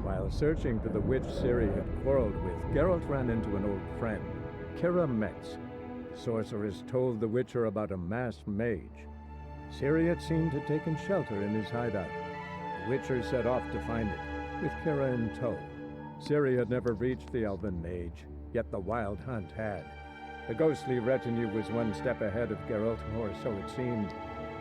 While searching for the witch Ciri had quarreled with, Geralt ran into an old friend, Kira Metz. The sorceress told the Witcher about a masked mage. Ciri had seemed to have taken shelter in his hideout. The Witcher set off to find it, with Kira in tow. Ciri had never reached the elven mage, yet the wild hunt had. The ghostly retinue was one step ahead of Geralt, or so it seemed.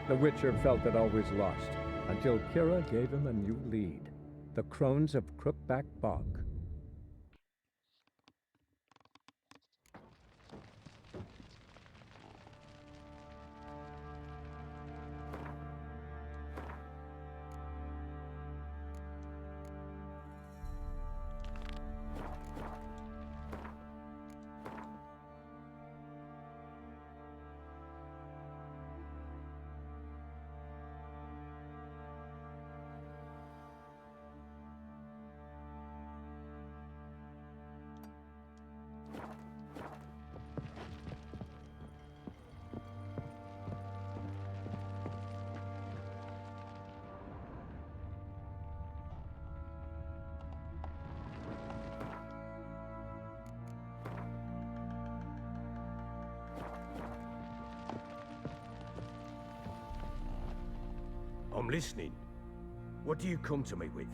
The Witcher felt that all was lost, until Kira gave him a new lead. The Crones of Crookback Bog. I'm listening. What do you come to me with?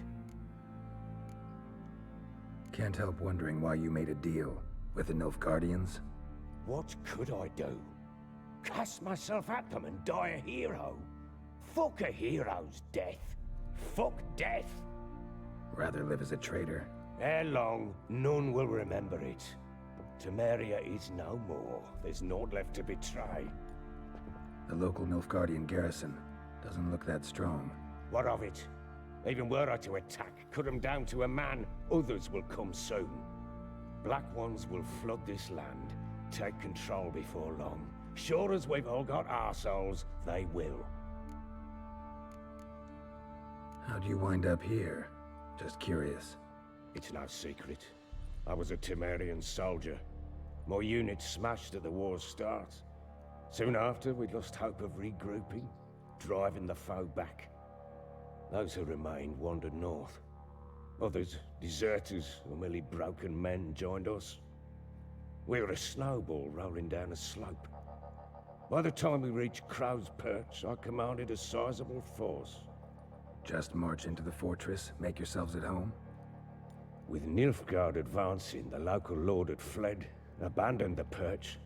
Can't help wondering why you made a deal with the Nilfgaardians. What could I do? Cast myself at them and die a hero? Fuck a hero's death. Fuck death. Rather live as a traitor. Ere long, none will remember it. Temeria is no more. There's naught left to betray. The local Nilfgaardian garrison doesn't look that strong. What of it? Even were I to attack, cut them down to a man, others will come soon. Black Ones will flood this land, take control before long. Sure as we've all got arseholes, they will. How'd you wind up here? Just curious. It's no secret. I was a Temerian soldier. My unit smashed at the war's start. Soon after, we'd lost hope of regrouping, driving the foe back. Those who remained wandered north. Others, deserters or merely broken men, joined us. We were a snowball rolling down a slope. By the time we reached Crow's Perch, I commanded a sizable force. Just march into the fortress, make yourselves at home? With Nilfgaard advancing, the local lord had fled, abandoned the Perch.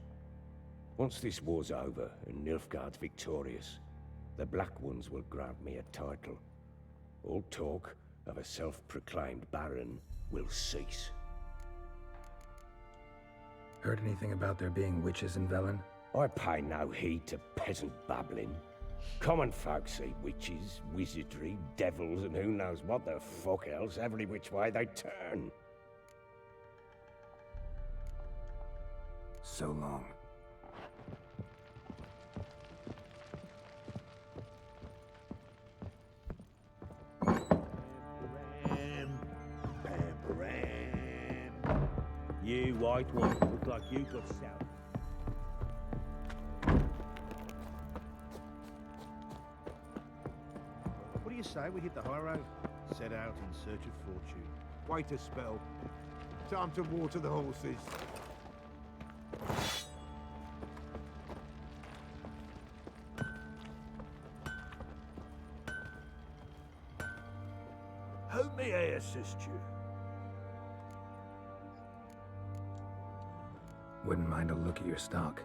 Once this war's over and Nilfgaard's victorious, the Black Ones will grant me a title. All talk of a self-proclaimed baron will cease. Heard anything about there being witches in Velen? I pay no heed to peasant babbling. Common folk see witches, wizardry, devils, and who knows what the fuck else every which way they turn. So long. You white one look like you got south. What do you say we hit the high road? Set out in search of fortune. Wait a spell. Time to water the horses. How may I assist you? Wouldn't mind a look at your stock.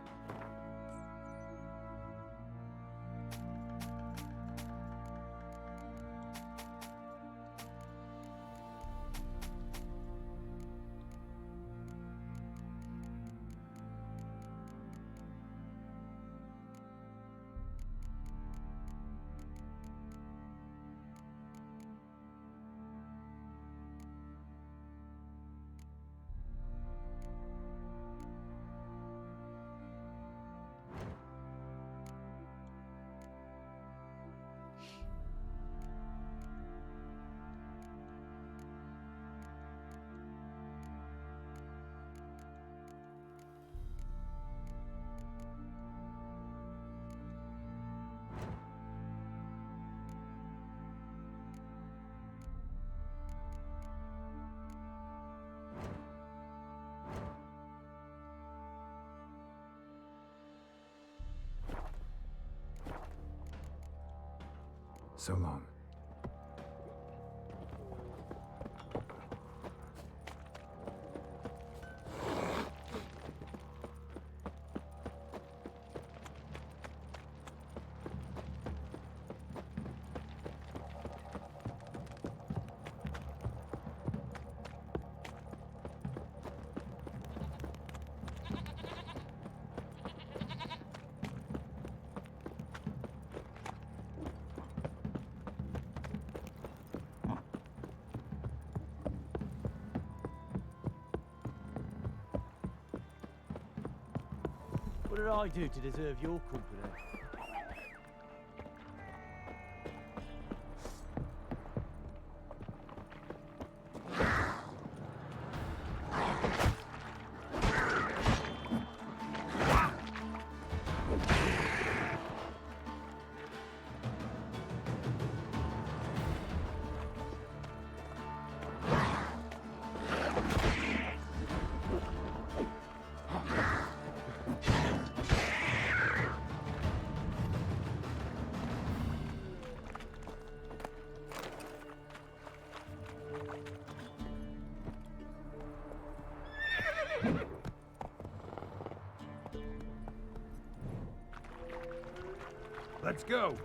So long. What did I do to deserve your company? Let's go.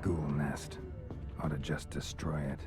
Ghoul nest. Ought to just destroy it.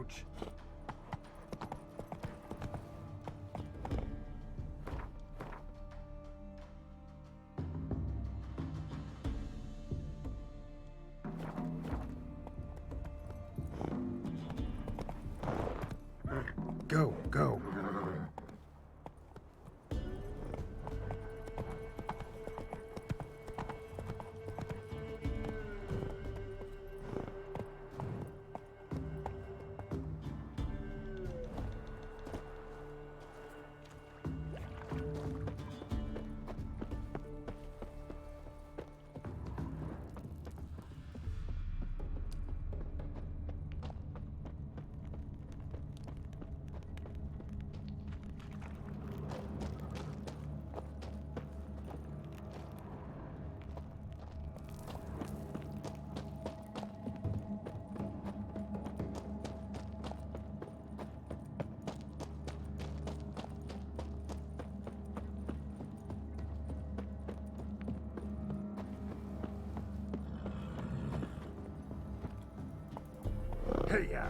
approach. Go, go. Hey-ya!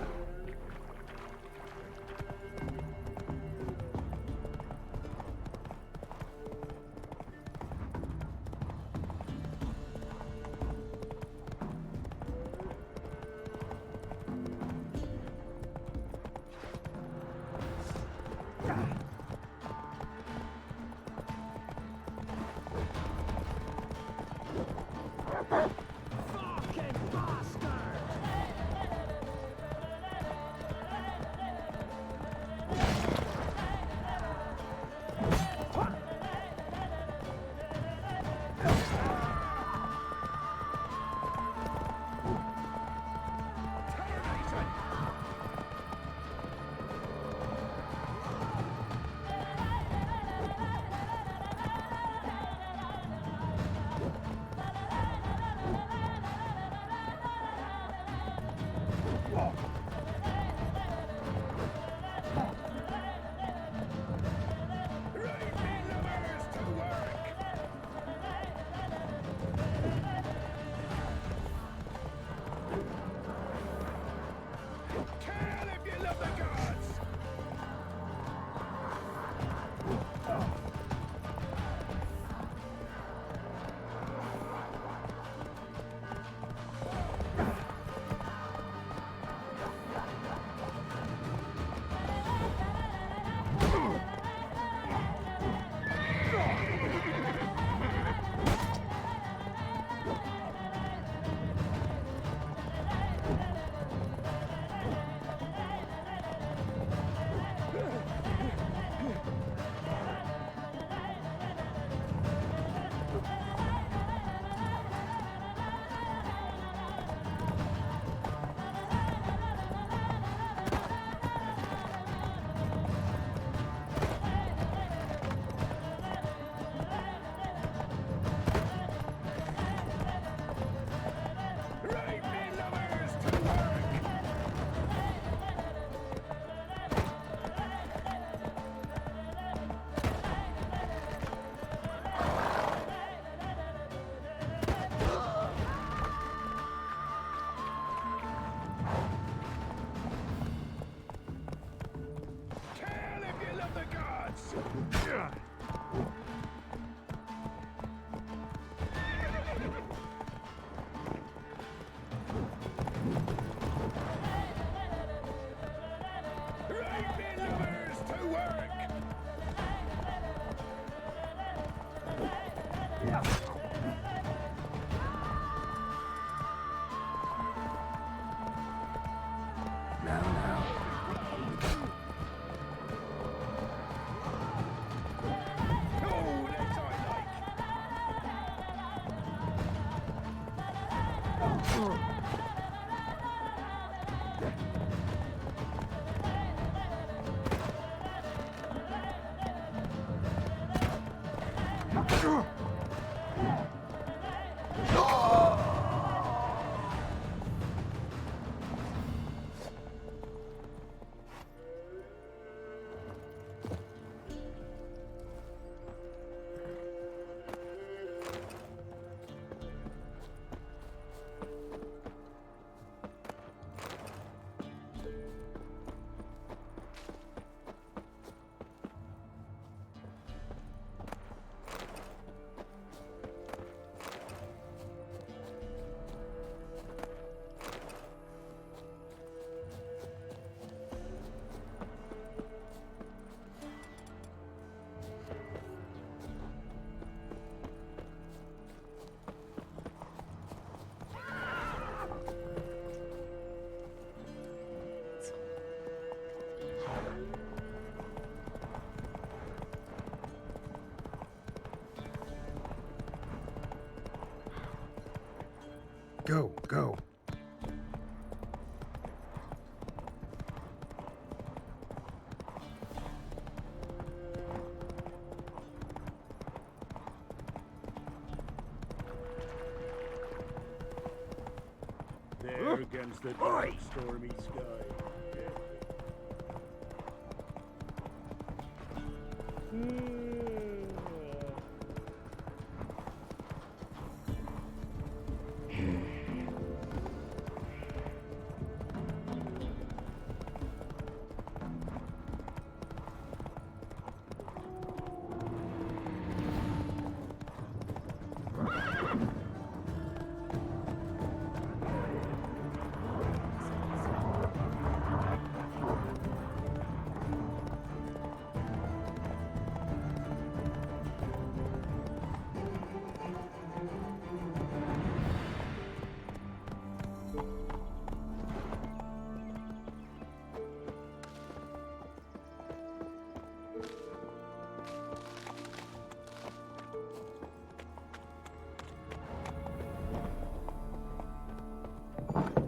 Go, go. There against the dark, stormy sky.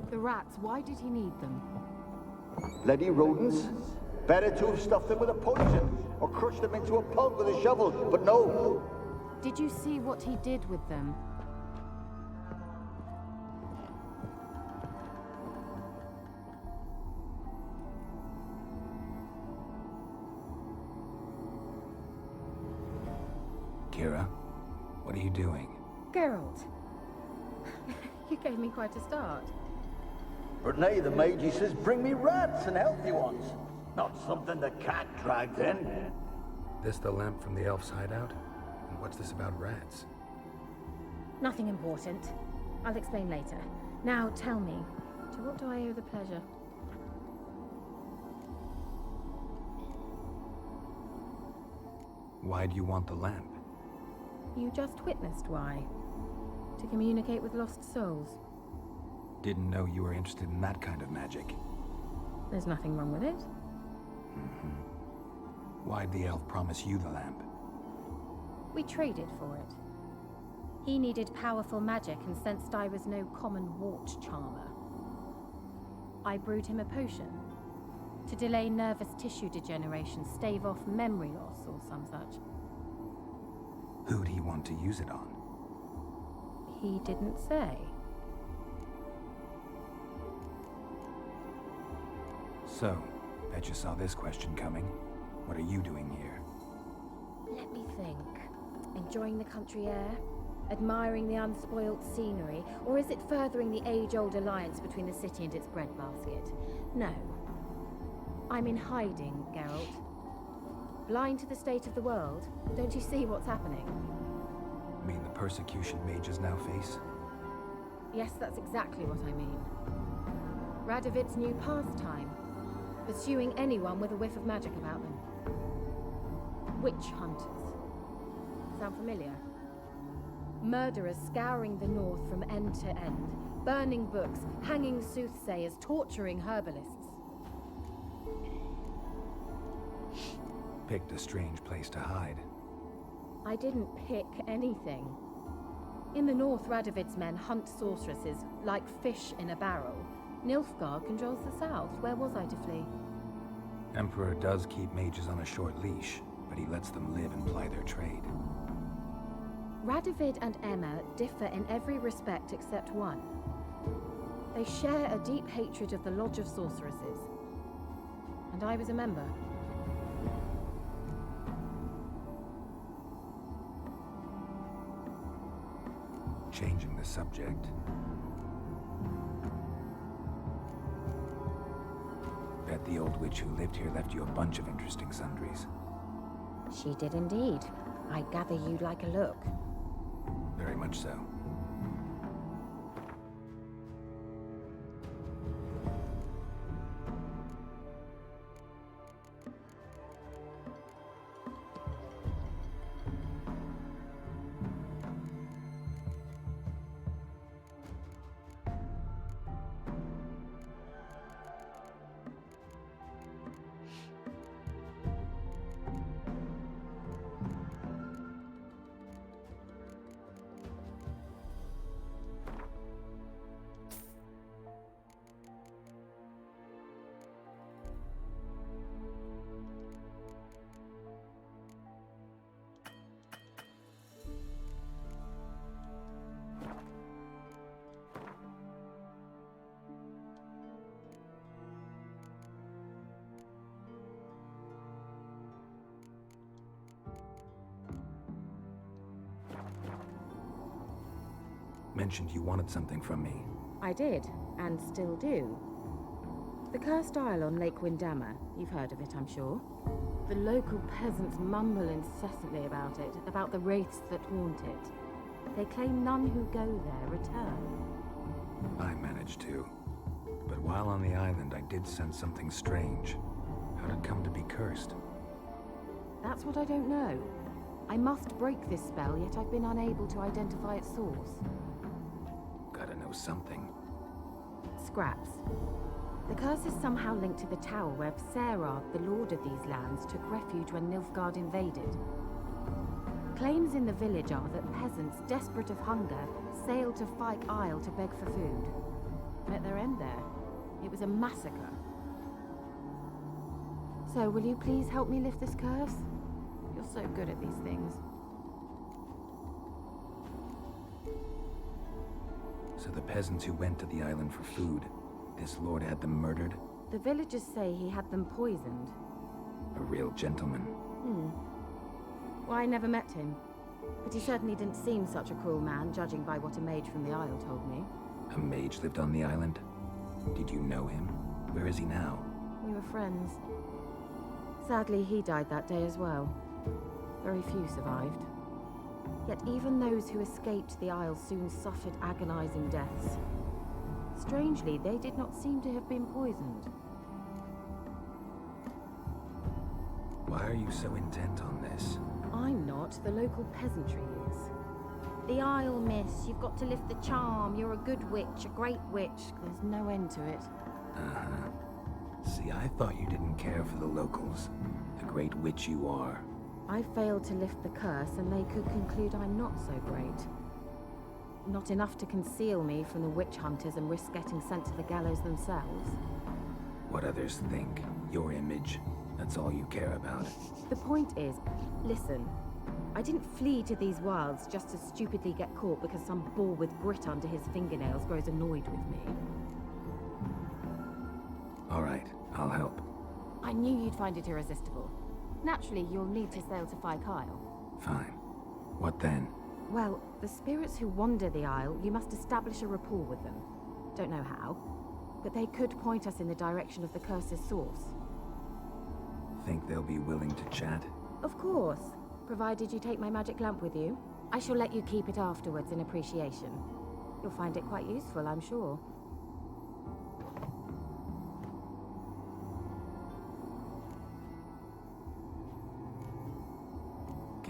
The rats, why did he need them? Bloody rodents. Better to have stuffed them with a poison, or crushed them into a pulp with a shovel, but no. Did you see what he did with them? Kira, what are you doing? Geralt. You gave me quite a start. But nay, the mage, he says, bring me rats and healthy ones. Not something the cat dragged in. This the lamp from the elf's hideout? And what's this about rats? Nothing important. I'll explain later. Now tell me, to what do I owe the pleasure? Why do you want the lamp? You just witnessed why. To communicate with lost souls. Didn't know you were interested in that kind of magic. There's nothing wrong with it. Why'd the elf promise you the lamp? We traded for it. He needed powerful magic and sensed I was no common wart charmer. I brewed him a potion to delay nervous tissue degeneration, stave off memory loss or some such. Who'd he want to use it on? He didn't say. So, bet you saw this question coming. What are you doing here? Let me think. Enjoying the country air? Admiring the unspoilt scenery? Or is it furthering the age-old alliance between the city and its breadbasket? No. I'm in hiding, Geralt. Blind to the state of the world? Don't you see what's happening? Mean the persecution mages now face? Yes, that's exactly what I mean. Radovid's new pastime. Pursuing anyone with a whiff of magic about them. Witch hunters. Sound familiar? Murderers scouring the north from end to end. Burning books, hanging soothsayers, torturing herbalists. Picked a strange place to hide. I didn't pick anything. In the north, Radovid's men hunt sorceresses like fish in a barrel. Nilfgaard controls the south. Where was I to flee? Emperor does keep mages on a short leash, but he lets them live and ply their trade. Radovid and Emma differ in every respect except one. They share a deep hatred of the Lodge of Sorceresses. And I was a member. Changing the subject. Bet the old witch who lived here left you a bunch of interesting sundries. She did indeed. I gather you'd like a look. Very much so. mentioned you wanted something from me. I did, and still do. The cursed isle on Lake Windammer. You've heard of it, I'm sure. The local peasants mumble incessantly about it, about the wraiths that haunt it. They claim none who go there return. I managed to. But while on the island, I did sense something strange. How'd it come to be cursed? That's what I don't know. I must break this spell, yet I've been unable to identify its source. Gotta know something. Scraps. The curse is somehow linked to the tower where Serad, the lord of these lands, took refuge when Nilfgaard invaded. Claims in the village are that peasants, desperate of hunger, sailed to Fyke Isle to beg for food. Met their end there. It was a massacre. So, will you please help me lift this curse? You're so good at these things. So the peasants who went to the island for food, this lord had them murdered? The villagers say he had them poisoned. A real gentleman. Well, I never met him. But he certainly didn't seem such a cruel man, judging by what a mage from the Isle told me. A mage lived on the island? Did you know him? Where is he now? We were friends. Sadly, he died that day as well. Very few survived. Yet even those who escaped the Isle soon suffered agonizing deaths. Strangely, they did not seem to have been poisoned. Why are you so intent on this? I'm not, the local peasantry is. The Isle, miss. You've got to lift the charm. You're a good witch, a great witch. There's no end to it. Uh-huh. See, I thought you didn't care for the locals. The great witch you are. I failed to lift the curse, and they could conclude I'm not so great. Not enough to conceal me from the witch hunters and risk getting sent to the gallows themselves. What others think, your image, that's all you care about. The point is, listen, I didn't flee to these wilds just to stupidly get caught because some boar with grit under his fingernails grows annoyed with me. All right, I'll help. I knew you'd find it irresistible. Naturally, you'll need to sail to Fyke Isle. Fine. What then? Well, the spirits who wander the Isle, you must establish a rapport with them. Don't know how, but they could point us in the direction of the curse's source. Think they'll be willing to chat? Of course, provided you take my magic lamp with you. I shall let you keep it afterwards in appreciation. You'll find it quite useful, I'm sure.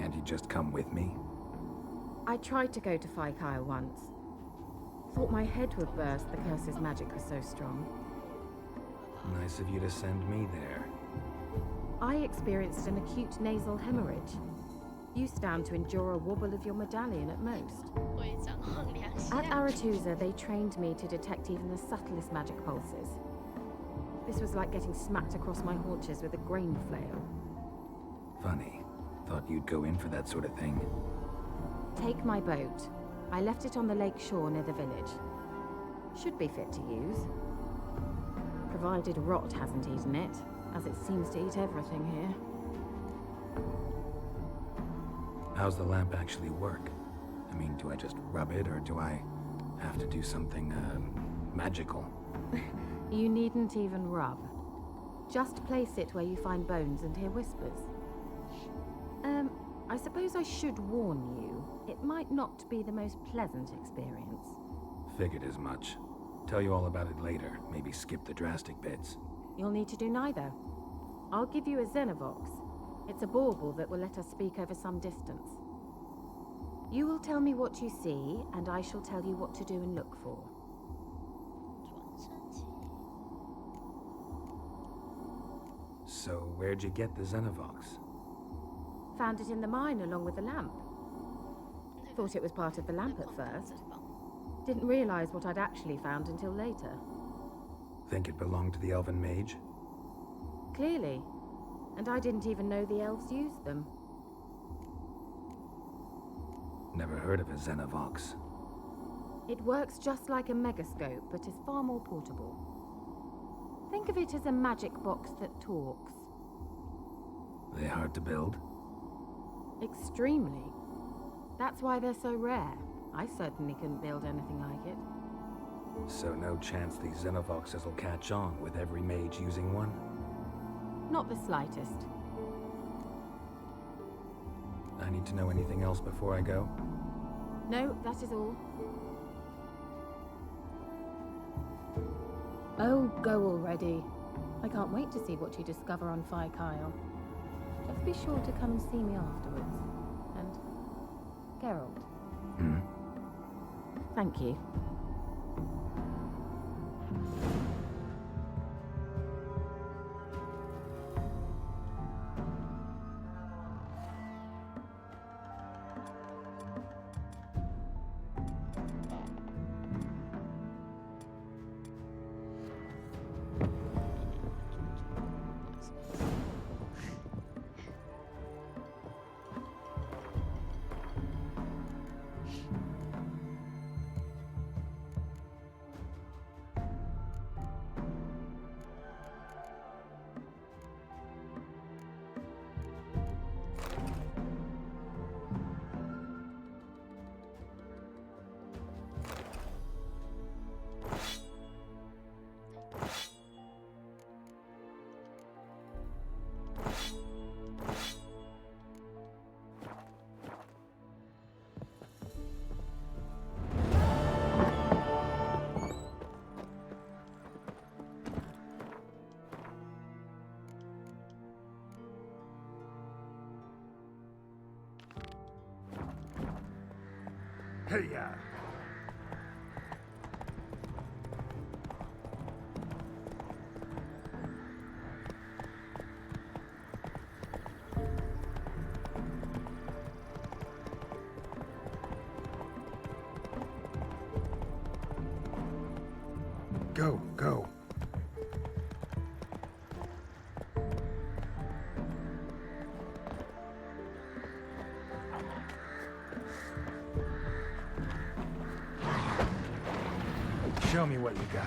Can't you just come with me? I tried to go to Fyke Isle once. Thought my head would burst, the curse's magic was so strong. Nice of you to send me there. I experienced an acute nasal hemorrhage. You stand to endure a wobble of your medallion at most. 会长两下 At Aretusa, they trained me to detect even the subtlest magic pulses. This was like getting smacked across my haunches with a grain flail. Funny. Thought you'd go in for that sort of thing. Take my boat. I left it on the lake shore near the village. Should be fit to use. Provided rot hasn't eaten it, as it seems to eat everything here. How's the lamp actually work? I mean, do I just rub it, or do I have to do something, magical? You needn't even rub. Just place it where you find bones and hear whispers. I suppose I should warn you. It might not be the most pleasant experience. Figured as much. Tell you all about it later. Maybe skip the drastic bits. You'll need to do neither. I'll give you a Xenovox. It's a bauble that will let us speak over some distance. You will tell me what you see, and I shall tell you what to do and look for. 转身器 So, where'd you get the Xenovox? Found it in the mine along with the lamp. Thought it was part of the lamp at first. Didn't realize what I'd actually found until later. Think it belonged to the elven mage? Clearly. And I didn't even know the elves used them. Never heard of a Xenovox. It works just like a megascope, but is far more portable. Think of it as a magic box that talks. They hard to build? Extremely. That's why they're so rare. I certainly couldn't build anything like it. So no chance these Xenovoxes will catch on with every mage using one? Not the slightest. I need to know anything else before I go? No, that is all. Oh, go already. I can't wait to see what you discover on Phi Kyle. Just be sure to come and see me afterwards. And Geralt. Hmm? Thank you. Hey-ya! Go. Show me what you got.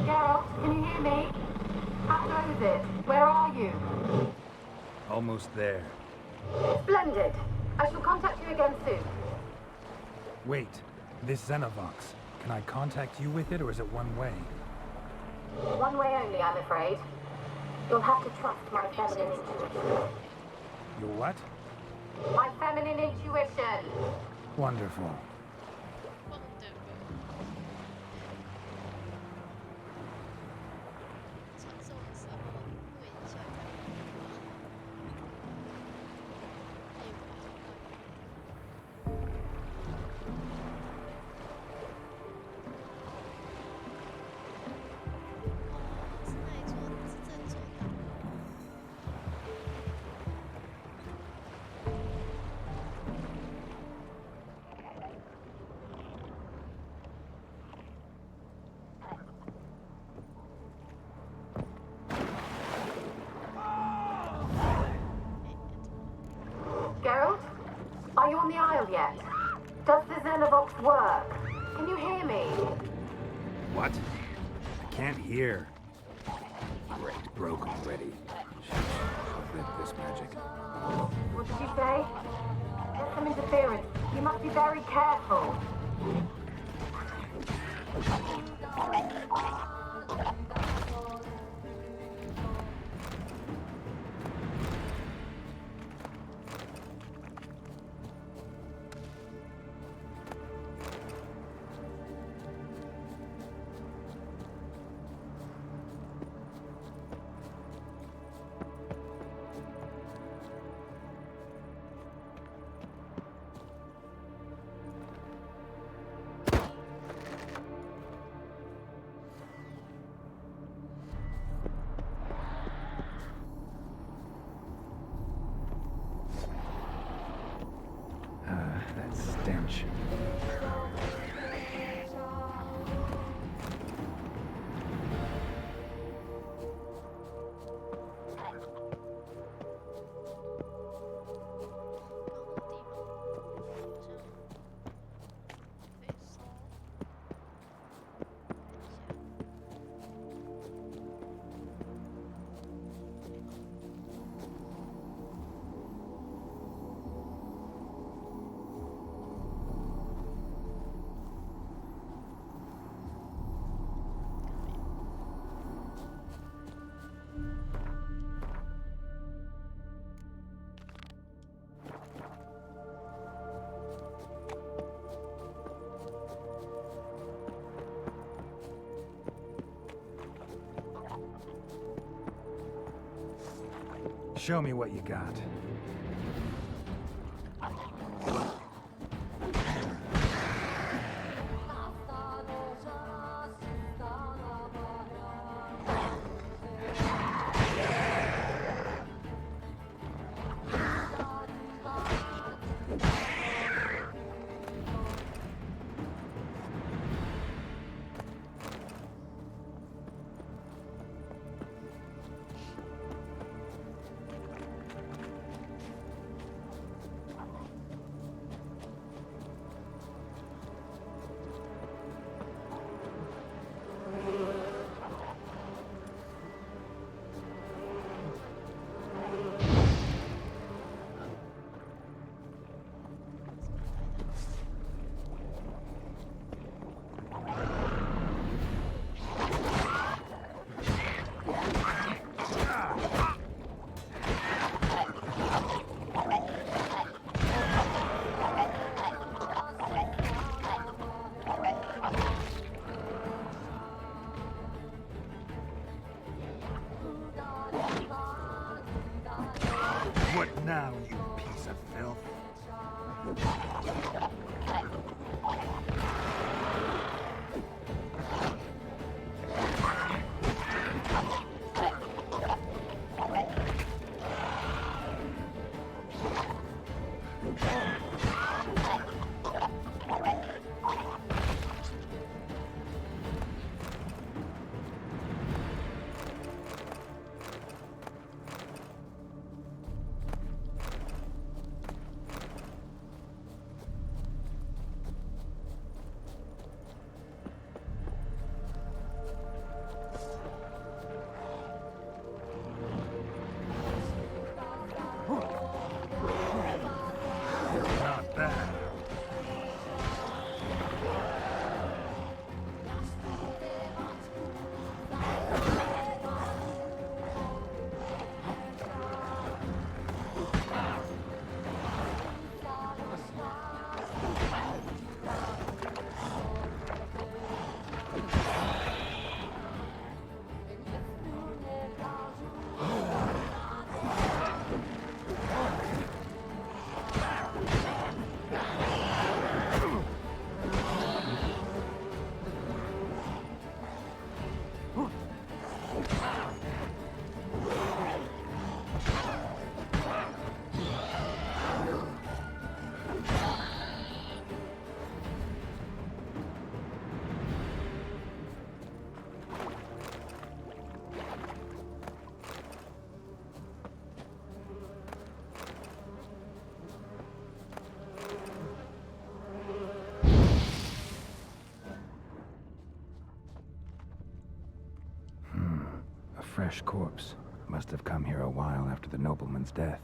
Geralt, can you hear me? How close is it? Where are you? Almost there. Splendid. I shall contact you again soon. Wait, this Xenovox. Can I contact you with it, or is it one way? One way only, I'm afraid. You'll have to trust my feminine intuition. Your what? My feminine intuition! Wonderful. Geralt? Are you on the Isle yet? Does the Xenovox work? Can you hear me? What? I can't hear. Great, broke already. with this magic. What did you say? There's some interference. You must be very careful. That stench. Show me what you got. What now, you piece of filth? Not bad. A fresh corpse. Must have come here a while after the nobleman's death.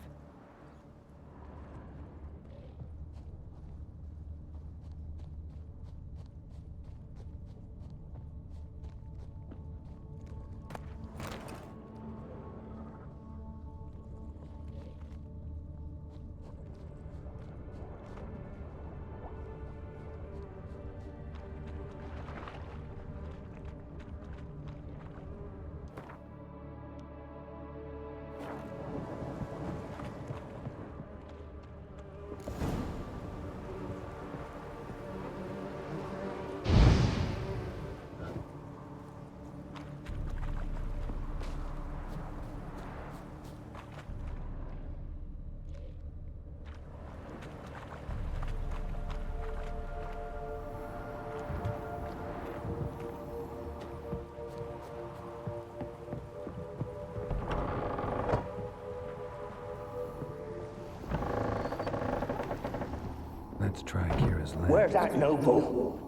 Let's try Kira's lamp. Where's that noble?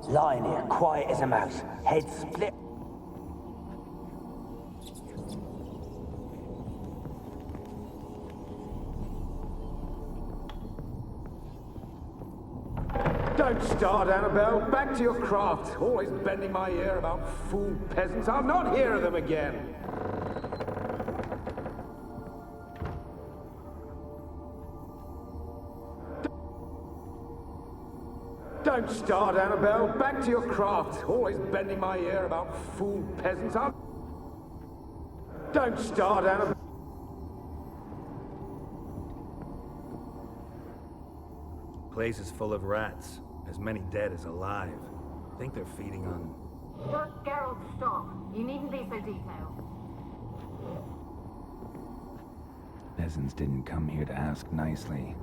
Lying here, quiet as a mouse, head split. Don't start, Annabelle. Back to your craft. Always bending my ear about fool peasants. I'll not hear of them again. Don't start, Annabelle. Back to your craft. Always bending my ear about fool peasants. Don't start, Annabelle. Place is full of rats. As many dead as alive. Think they're feeding on... Geralt, stop. You needn't be so detailed. Peasants didn't come here to ask nicely.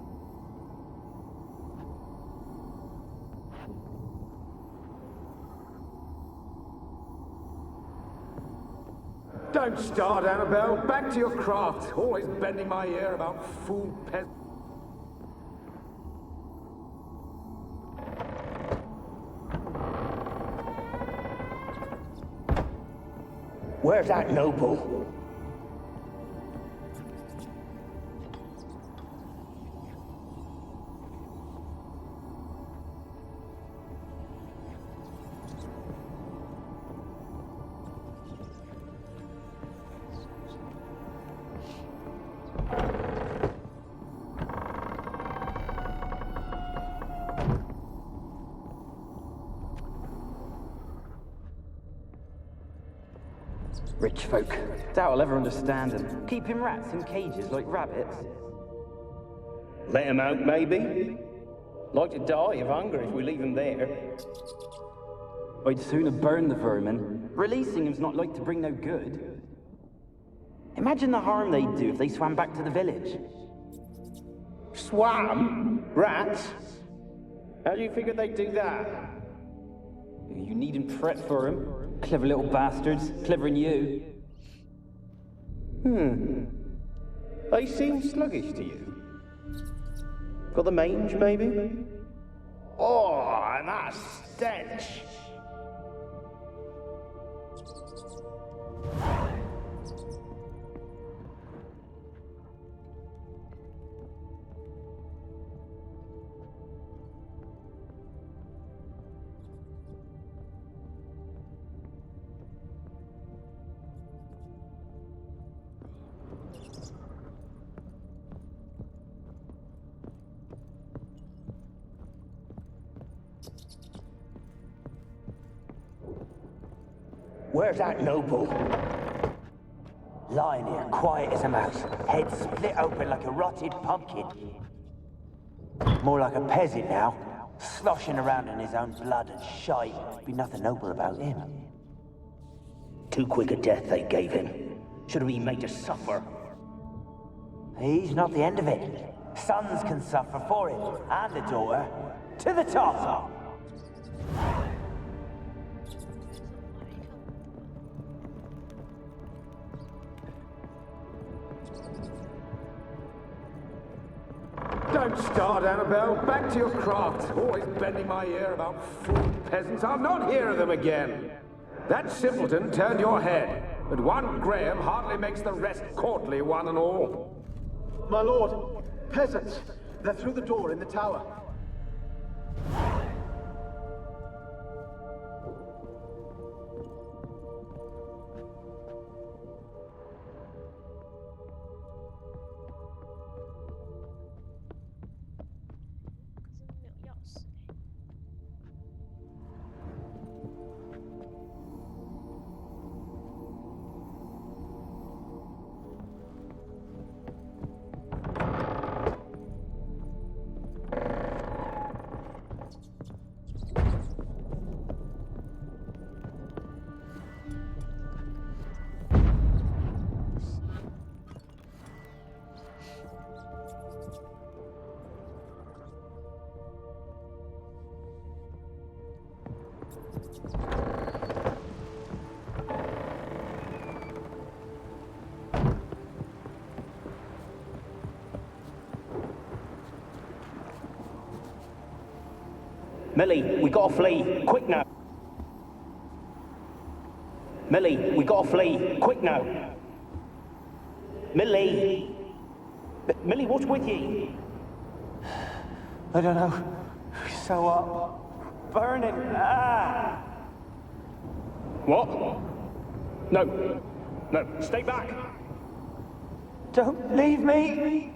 Don't start, Annabelle. Back to your craft. Always bending my ear about fool peasants. Where's that noble? Rich folk. Doubt I'll ever understand them. Keeping rats in cages like rabbits. Let them out, maybe? Like to die of hunger if we leave them there. I'd sooner burn the vermin. Releasing them's not like to bring no good. Imagine the harm they'd do if they swam back to the village. Swam? Rats? How do you figure they'd do that? You needn't fret for them. Clever little bastards. Clever than you. They seem sluggish to you. Got the mange, maybe? Oh, and that stench! Where's that noble? Lying here, quiet as a mouse, head split open like a rotted pumpkin. More like a peasant now, sloshing around in his own blood and shite. Be nothing noble about him. Too quick a death they gave him. Should have been made to suffer. He's not the end of it. Sons can suffer for it, and a daughter. To the top! Don't start, Annabelle. Back to your craft. Always bending my ear about fool peasants. I'll not hear of them again. That simpleton turned your head. But one Graham hardly makes the rest courtly, one and all. My lord, peasants! They're through the door in the tower. Millie, we gotta flee. Quick now. Millie, we gotta flee. Quick now. Millie. Millie, what's with you? I don't know. So what? Burning. Ah! What? No. No, stay back. Don't leave me!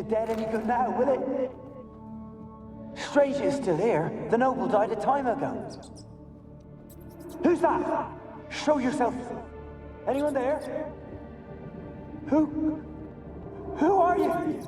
the dead any good now, will it? Strange you're still here. The noble died a time ago. Who's that? Show yourself. Anyone there? Who are you?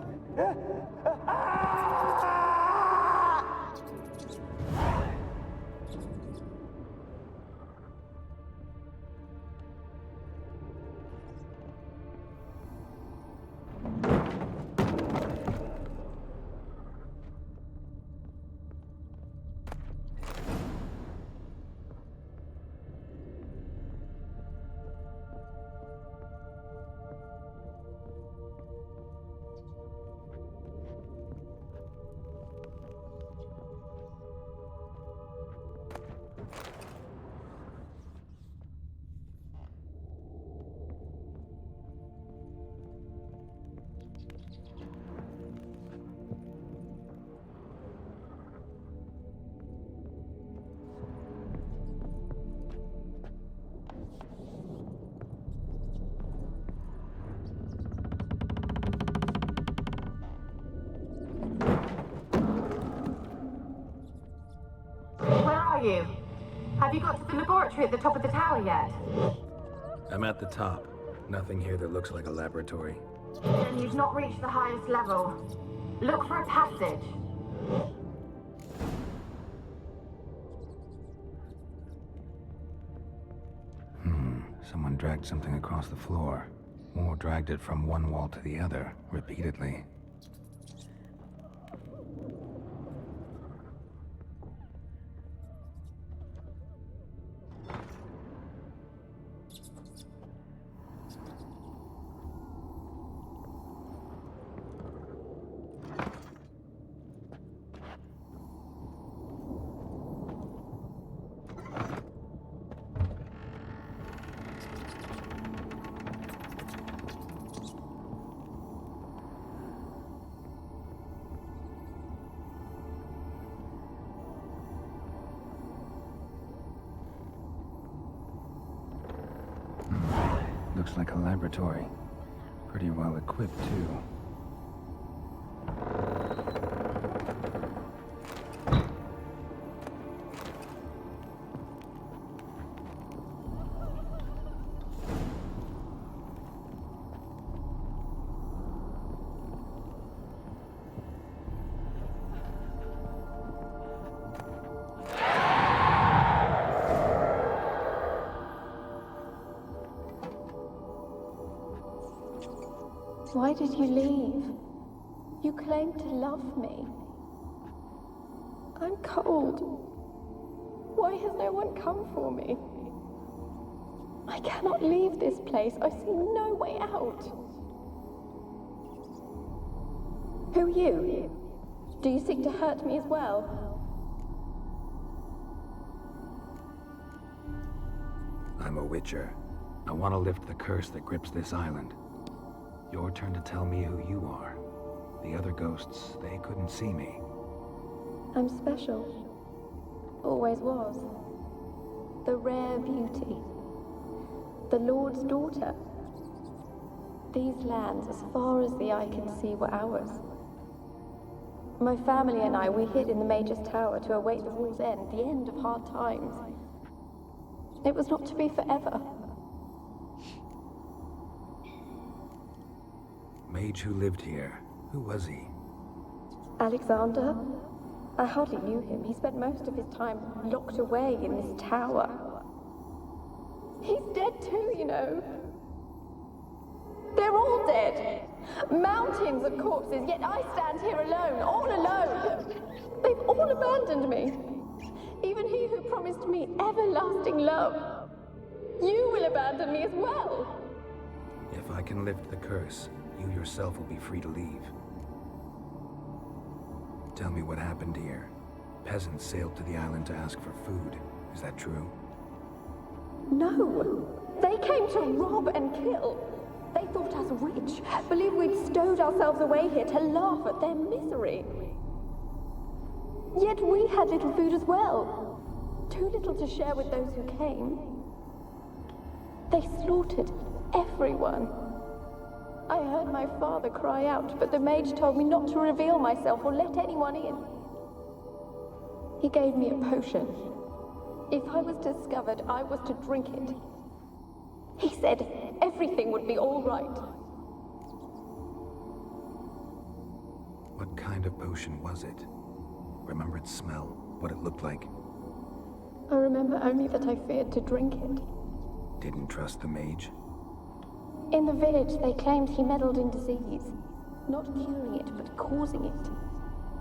You? Have you got to the laboratory at the top of the tower yet? I'm at the top. Nothing here that looks like a laboratory. Then you've not reached the highest level. Look for a passage. Someone dragged something across the floor. Or dragged it from one wall to the other, repeatedly. Looks like a laboratory. Pretty well equipped, too. Why did you leave? You claimed to love me. I'm cold. Why has no one come for me? I cannot leave this place. I see no way out. Who are you? Do you seek to hurt me as well? I'm a witcher. I want to lift the curse that grips this island. Your turn to tell me who you are. The other ghosts, they couldn't see me. I'm special. Always was. The rare beauty. The Lord's daughter. These lands, as far as the eye can see, were ours. My family and I, we hid in the Major's Tower to await the war's end, the end of hard times. It was not to be forever. Mage who lived here. Who was he? Alexander? I hardly knew him. He spent most of his time locked away in this tower. He's dead too, you know. They're all dead. Mountains of corpses, yet I stand here alone, all alone. They've all abandoned me. Even he who promised me everlasting love. You will abandon me as well. If I can lift the curse, you yourself will be free to leave. Tell me what happened here. Peasants sailed to the island to ask for food. Is that true? No. They came to rob and kill. They thought us rich, believed we'd stowed ourselves away here to laugh at their misery. Yet we had little food as well. Too little to share with those who came. They slaughtered everyone. I heard my father cry out, but the mage told me not to reveal myself or let anyone in. He gave me a potion. If I was discovered, I was to drink it. He said everything would be all right. What kind of potion was it? Remember its smell? What it looked like? I remember only that I feared to drink it. Didn't trust the mage? In the village, they claimed he meddled in disease. Not curing it, but causing it.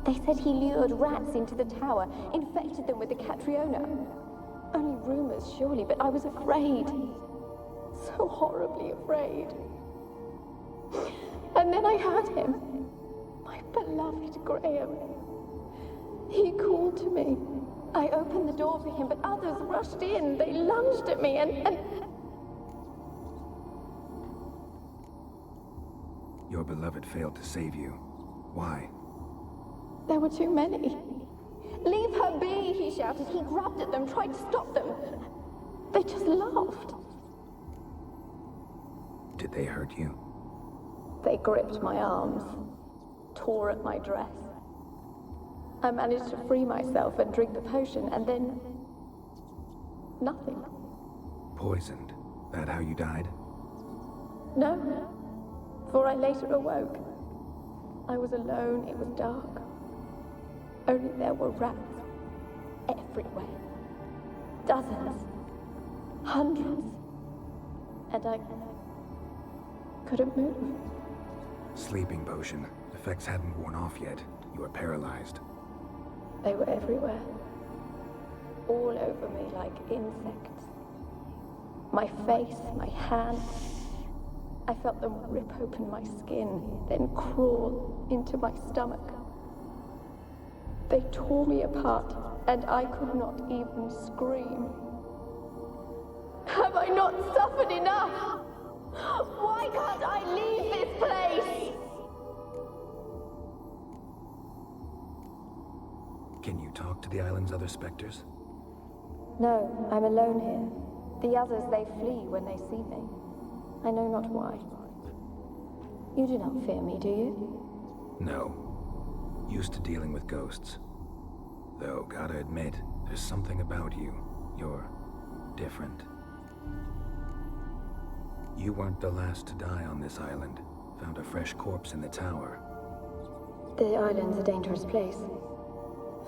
They said he lured rats into the tower, infected them with the Catriona. Only rumors, surely, but I was afraid. So horribly afraid. And then I heard him. My beloved Graham. He called to me. I opened the door for him, but others rushed in. They lunged at me and... Your beloved failed to save you. Why? There were too many. Leave her be, he shouted. He grabbed at them, tried to stop them. They just laughed. Did they hurt you? They gripped my arms, tore at my dress. I managed to free myself and drink the potion, and then... nothing. Poisoned? That how you died? No, for I later awoke. I was alone, it was dark. Only there were rats everywhere. Dozens. Hundreds. And I couldn't move. Sleeping potion. Effects hadn't worn off yet. You were paralyzed. They were everywhere. All over me like insects. My face, my hands. I felt them rip open my skin, then crawl into my stomach. They tore me apart, and I could not even scream. Have I not suffered enough? Why can't I leave this place? Can you talk to the island's other specters? No, I'm alone here. The others, they flee when they see me. I know not why. You do not fear me, do you? No. Used to dealing with ghosts. Though, gotta admit, there's something about you. You're different. You weren't the last to die on this island. Found a fresh corpse in the tower. The island's a dangerous place.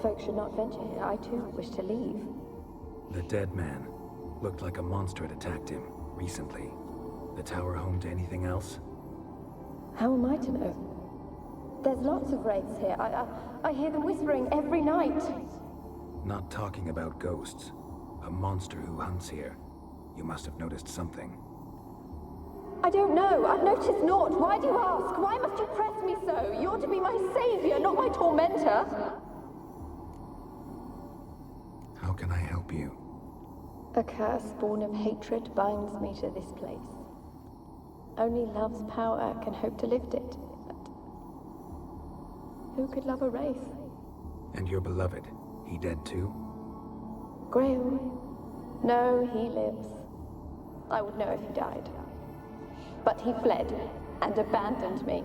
Folk should not venture here. I too wish to leave. The dead man. Looked like a monster had attacked him, recently. The tower home to anything else? How am I to know? There's lots of wraiths here. I hear them whispering every night. Not talking about ghosts. A monster who hunts here. You must have noticed something. I don't know. I've noticed naught. Why do you ask? Why must you press me so? You're to be my savior, not my tormentor. How can I help you? A curse born of hatred binds me to this place. Only love's power can hope to lift it. But who could love a wraith? And your beloved, he dead too? Graham? No, he lives. I would know if he died. But he fled and abandoned me.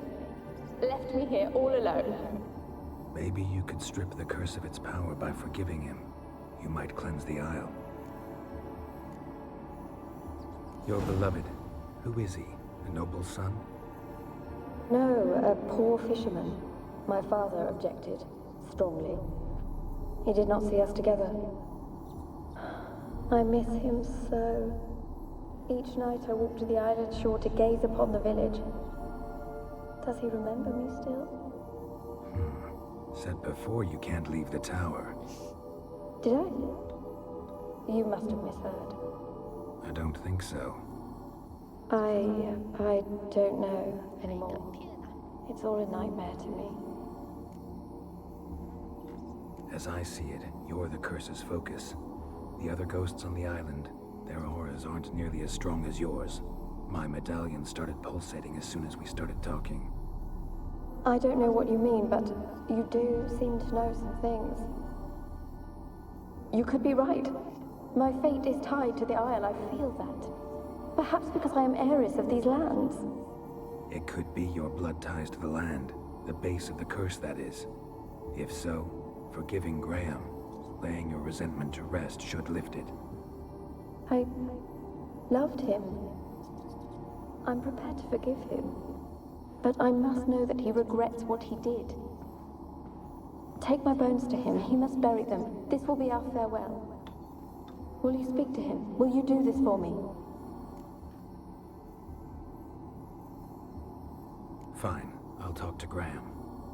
Left me here all alone. Maybe you could strip the curse of its power by forgiving him. You might cleanse the isle. Your beloved, who is he? A noble son? No, a poor fisherman. My father objected, strongly. He did not see us together. I miss him so. Each night I walk to the island shore to gaze upon the village. Does he remember me still? Said before you can't leave the tower. Did I? You must have misheard. I don't think so. I don't know anymore. It's all a nightmare to me. As I see it, you're the curse's focus. The other ghosts on the island, their auras aren't nearly as strong as yours. My medallion started pulsating as soon as we started talking. I don't know what you mean, but you do seem to know some things. You could be right. My fate is tied to the Isle, I feel that. Perhaps because I am heiress of these lands. It could be your blood ties to the land, the base of the curse, that is. If so, forgiving Graham, laying your resentment to rest should lift it. I loved him. I'm prepared to forgive him. But I must know that he regrets what he did. Take my bones to him. He must bury them. This will be our farewell. Will you speak to him? Will you do this for me? Fine. I'll talk to Graham.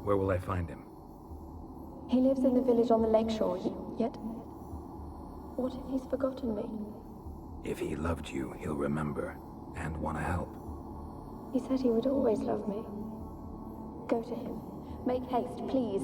Where will I find him? He lives in the village on the lakeshore, yet... What if he's forgotten me? If he loved you, he'll remember, and want to help. He said he would always love me. Go to him. Make haste, please.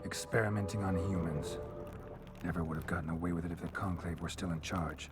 Experimenting on humans. Never would have gotten away with it if the Conclave were still in charge.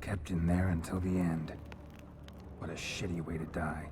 Kept in there until the end. What a shitty way to die.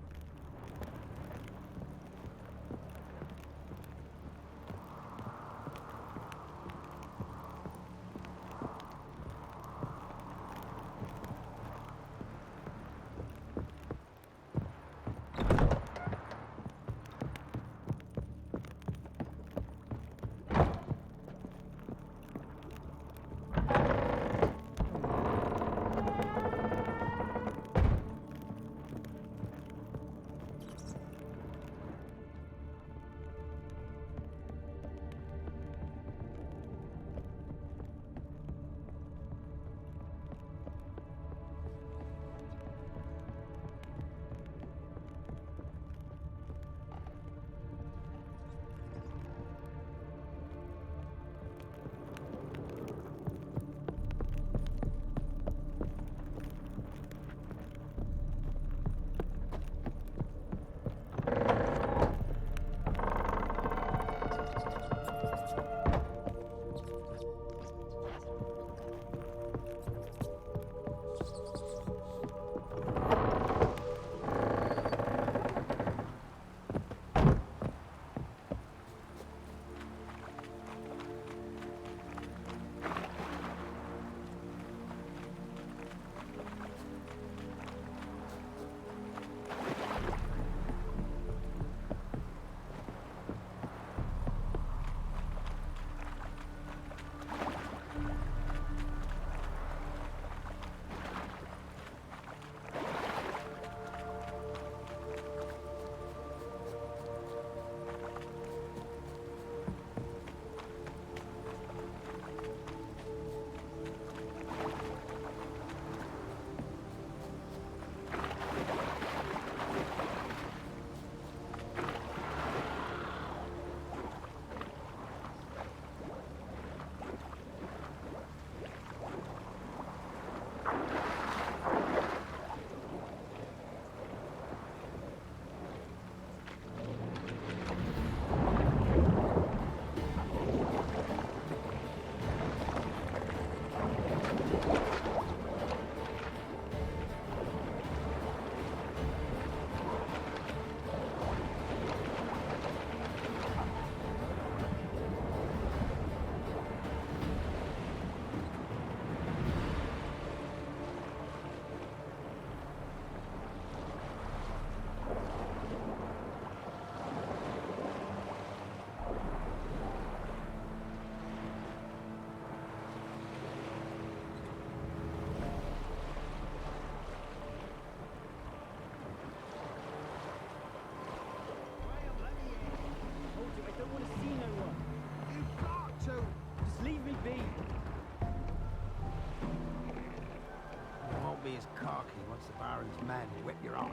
talk. He wants the Baron's men. Whip your arse.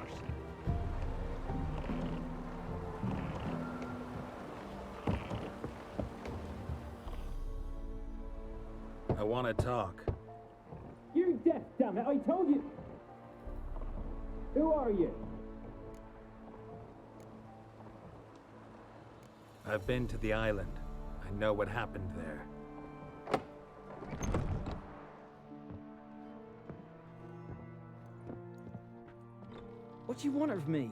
I want to talk. You're deaf, damn it! I told you. Who are you? I've been to the island. I know what happened there. What do you want of me?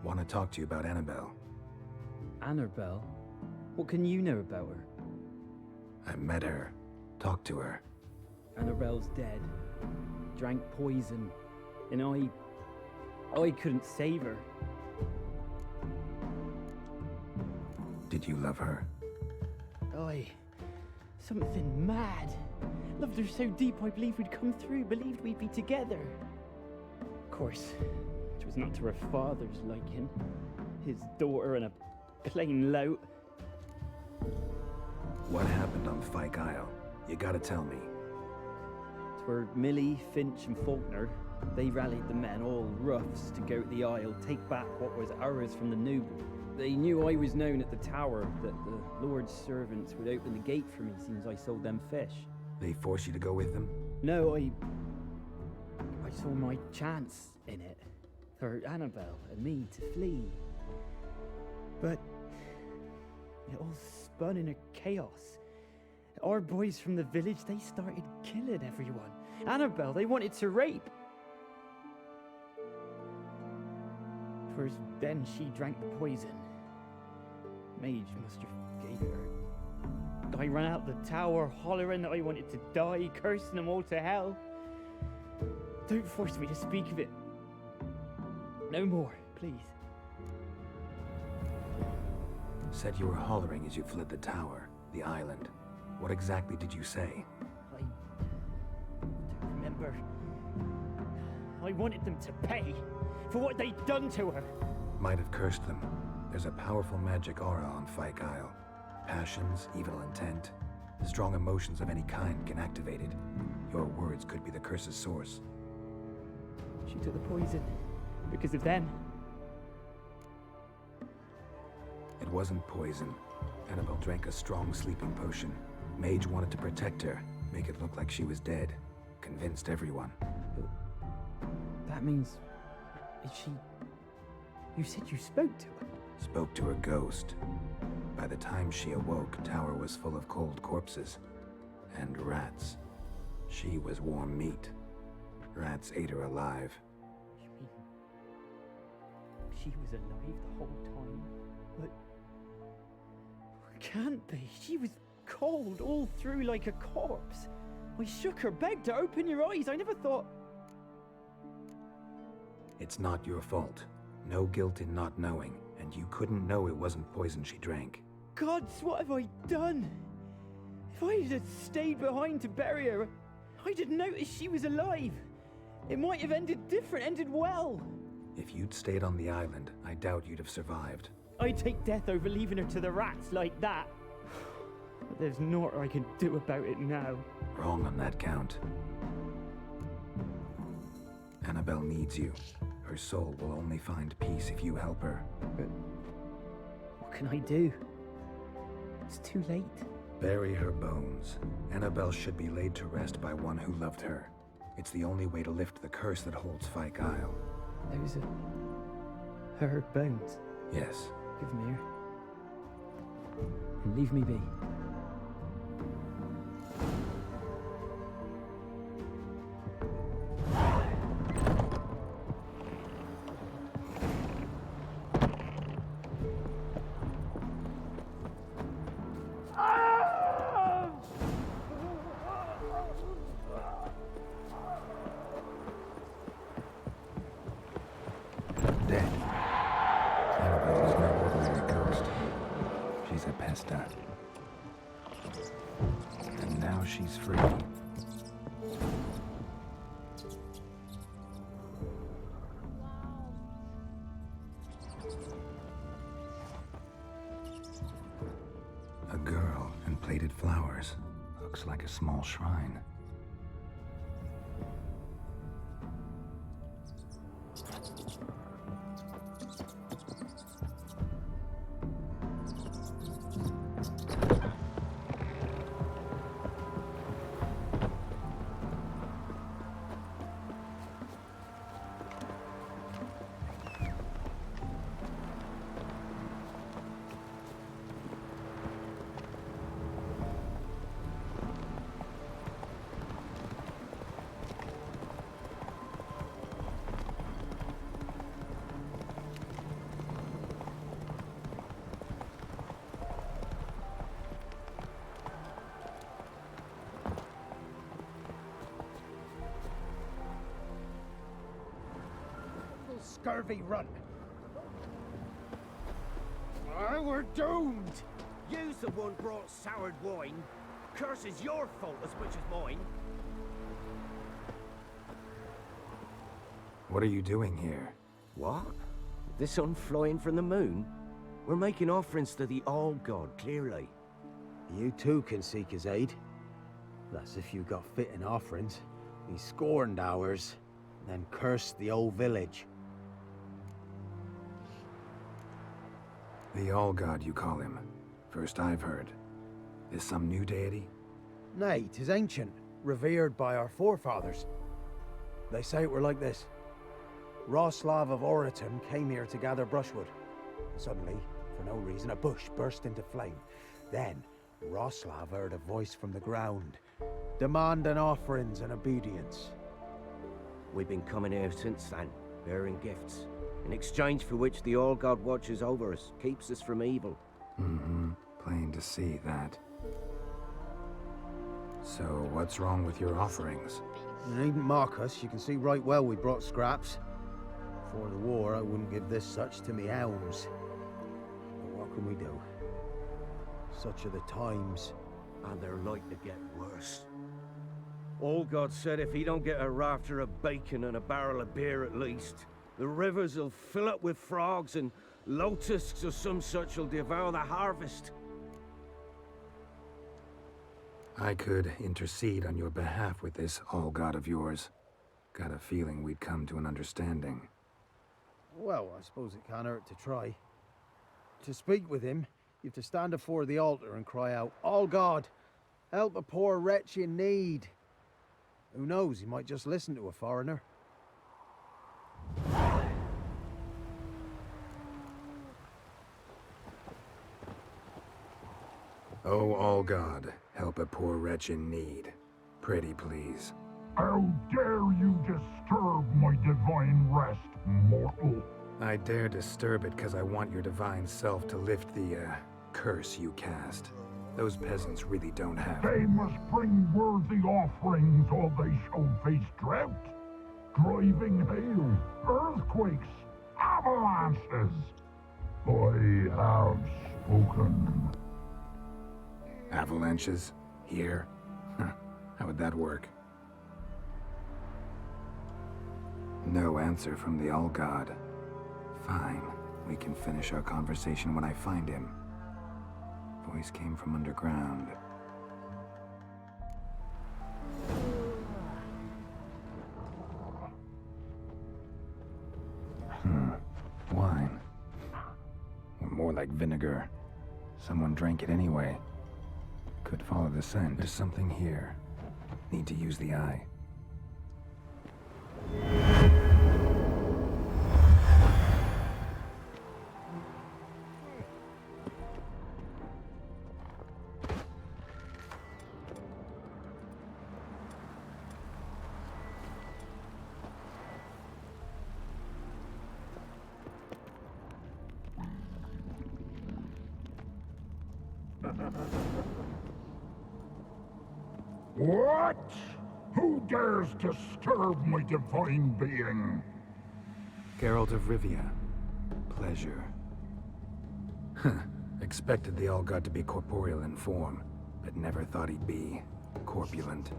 Want to talk to you about Annabelle. Annabelle? What can you know about her? I met her. Talked to her. Annabelle's dead. Drank poison. And I couldn't save her. Did you love her? Something mad. Loved her so deep I believed we'd come through, believed we'd be together. Of course, it was not to her father's liking. His daughter and a plain lout. What happened on Fyke Isle? You gotta tell me. 'Twere Millie, Finch and Faulkner. They rallied the men, all roughs, to go to the Isle, take back what was ours from the noble. They knew I was known at the tower, that the Lord's servants would open the gate for me since I sold them fish. They forced you to go with them? No, I saw my chance in it. For Annabelle and me to flee. But it all spun in a chaos. Our boys from the village, they started killing everyone. Annabelle, they wanted to rape. 'Twas then she drank the poison. Mage must have gave it her. I ran out the tower, hollering that I wanted to die, cursing them all to hell. Don't force me to speak of it. No more, please. Said you were hollering as you fled the tower, the island. What exactly did you say? I don't remember. I wanted them to pay for what they'd done to her. Might have cursed them. There's a powerful magic aura on Fyke Isle. Passions, evil intent, strong emotions of any kind can activate it. Your words could be the curse's source. She took the poison because of them. It wasn't poison. Annabelle drank a strong sleeping potion. Mage wanted to protect her, make it look like she was dead. Convinced everyone. But that means... is she... You said you spoke to her? Spoke to her ghost. By the time she awoke, tower was full of cold corpses. And rats. She was warm meat. Rats ate her alive. You mean... she was alive the whole time? But... can't be. She was cold all through like a corpse. I shook her, begged her, open your eyes. I never thought... It's not your fault. No guilt in not knowing, and you couldn't know it wasn't poison she drank. Gods, what have I done? If I had stayed behind to bury her, I didn't notice she was alive. It might have ended different, ended well. If you'd stayed on the island, I doubt you'd have survived. I'd take death over leaving her to the rats like that. But there's naught I can do about it now. Wrong on that count. Annabelle needs you. Her soul will only find peace if you help her. But what can I do? It's too late. Bury her bones. Annabelle should be laid to rest by one who loved her. It's the only way to lift the curse that holds Fyke Isle. Those are her bones. Yes. Give them here. And leave me be. Dead. Annabelle is no ordinary ghost. She's a pesta. And now she's free. A girl and plated flowers. Looks like a small shrine. Scurvy run. Oh, we're doomed. You's the one brought soured wine. Curse is your fault as much as mine. What are you doing here? What? The sun flying from the moon? We're making offerings to the All-God, clearly. You too can seek his aid. That's if you got fitting offerings. He scorned ours, then cursed the old village. The All-God, you call him. First I've heard. Is some new deity? Nay, 'tis ancient, revered by our forefathers. They say it were like this. Roslav of Oriton came here to gather brushwood. Suddenly, for no reason, a bush burst into flame. Then, Roslav heard a voice from the ground, demanding offerings and obedience. We've been coming here since then, bearing gifts, in exchange for which the All-God watches over us, keeps us from evil. Mm-hmm. Plain to see that. So, what's wrong with your offerings? You needn't mock us. You can see right well we brought scraps. Before the war, I wouldn't give this such to me elms. But what can we do? Such are the times. And they're like to get worse. All-God said if he don't get a rafter of bacon and a barrel of beer at least, the rivers will fill up with frogs and locusts or some such will devour the harvest. I could intercede on your behalf with this All-God of yours. Got a feeling we'd come to an understanding. Well, I suppose it can't hurt to try. To speak with him, you have to stand before the altar and cry out, All-God, help a poor wretch in need. Who knows, he might just listen to a foreigner. Oh, All-God, help a poor wretch in need. Pretty please. How dare you disturb my divine rest, mortal? I dare disturb it because I want your divine self to lift the, curse you cast. Those peasants really don't have... They must bring worthy offerings or they shall face drought, driving hail, earthquakes, avalanches. I have spoken. Avalanches? Here? How would that work? No answer from the All-God. Fine. We can finish our conversation when I find him. Voice came from underground. Wine. Or more like vinegar. Someone drank it anyway. Could follow the scent. There's something here. Need to use the eye. What? Who dares disturb my divine being? Geralt of Rivia. Pleasure. Expected the All-God to be corporeal in form, but never thought he'd be corpulent.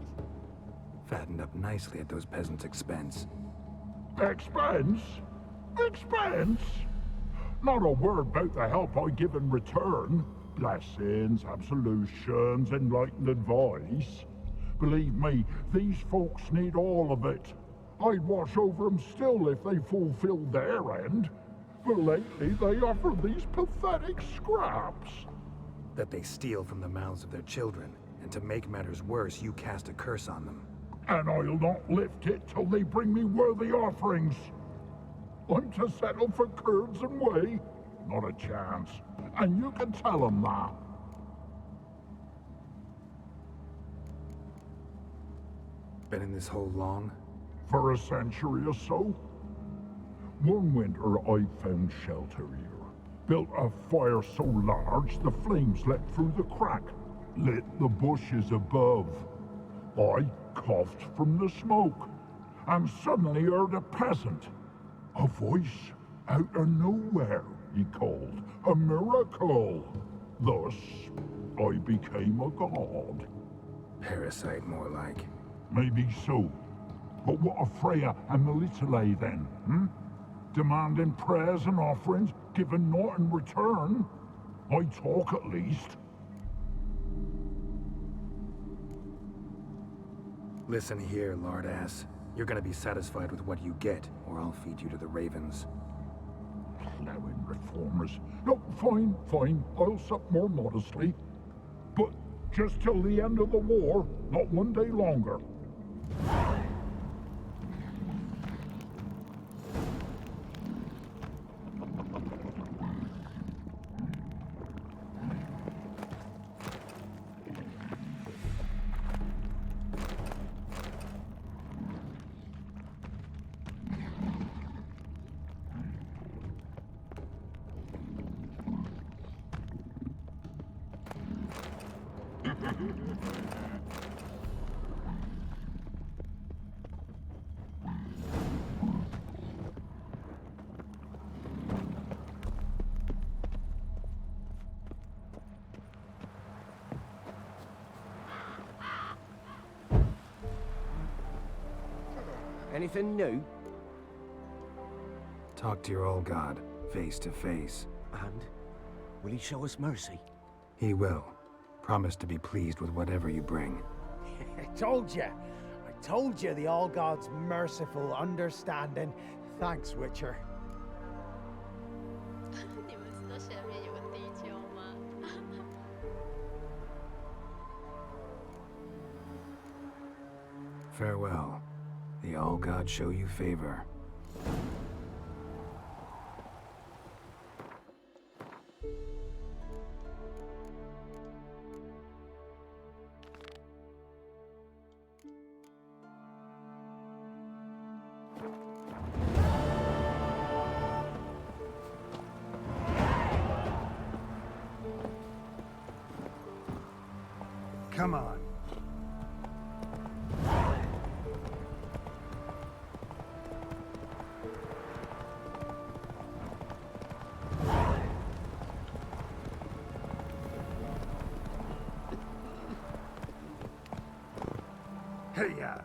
Fattened up nicely at those peasants' expense. Expense? Expense? Not a word about the help I give in return. Blessings, absolutions, enlightened advice. Believe me, these folks need all of it. I'd watch over them still if they fulfilled their end. But lately they offer these pathetic scraps. That they steal from the mouths of their children, and to make matters worse, you cast a curse on them. And I'll not lift it till they bring me worthy offerings. I'm to settle for curds and whey? Not a chance. And you can tell them that. Been in this hole long? For a century or so. One winter I found shelter here. Built a fire so large the flames leapt through the crack, lit the bushes above. I coughed from the smoke, and suddenly heard a peasant. A voice out of nowhere, he called. A miracle. Thus, I became a god. Parasite, more like. Maybe so. But what of Freya and Melitele then, Demanding prayers and offerings, giving naught in return? I talk at least. Listen here, lard-ass. You're gonna be satisfied with what you get, or I'll feed you to the ravens. Plowing reformers. No, fine. I'll sup more modestly. But just till the end of the war, not one day longer. Anything new? Talk to your old god, face to face. And? Will he show us mercy? He will. Promise to be pleased with whatever you bring. I told you the All God's merciful understanding. Thanks, Witcher. 你们知道下面有个地窖吗？ Farewell. The All God show you favor. Come on. Hey-ya.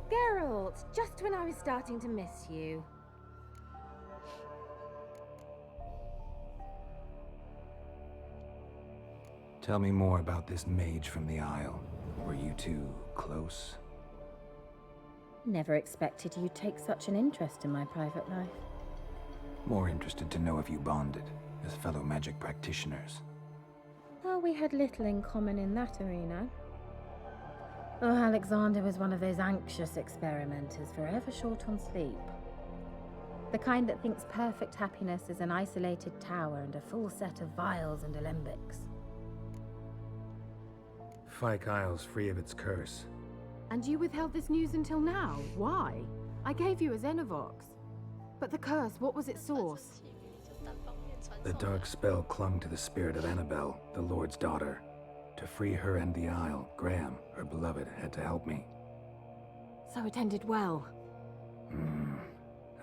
Geralt, just when I was starting to miss you. Tell me more about this mage from the Isle. Were you two close? Never expected you'd take such an interest in my private life. More interested to know if you bonded as fellow magic practitioners. Well, we had little in common in that arena. Oh, Alexander was one of those anxious experimenters, forever short on sleep. The kind that thinks perfect happiness is an isolated tower and a full set of vials and alembics. Fyke Isle's free of its curse. And you withheld this news until now? Why? I gave you a Xenovox. But the curse, what was its source? The dark spell clung to the spirit of Annabelle, the Lord's daughter. To free her and the Isle, Graham, her beloved, had to help me. So it ended well.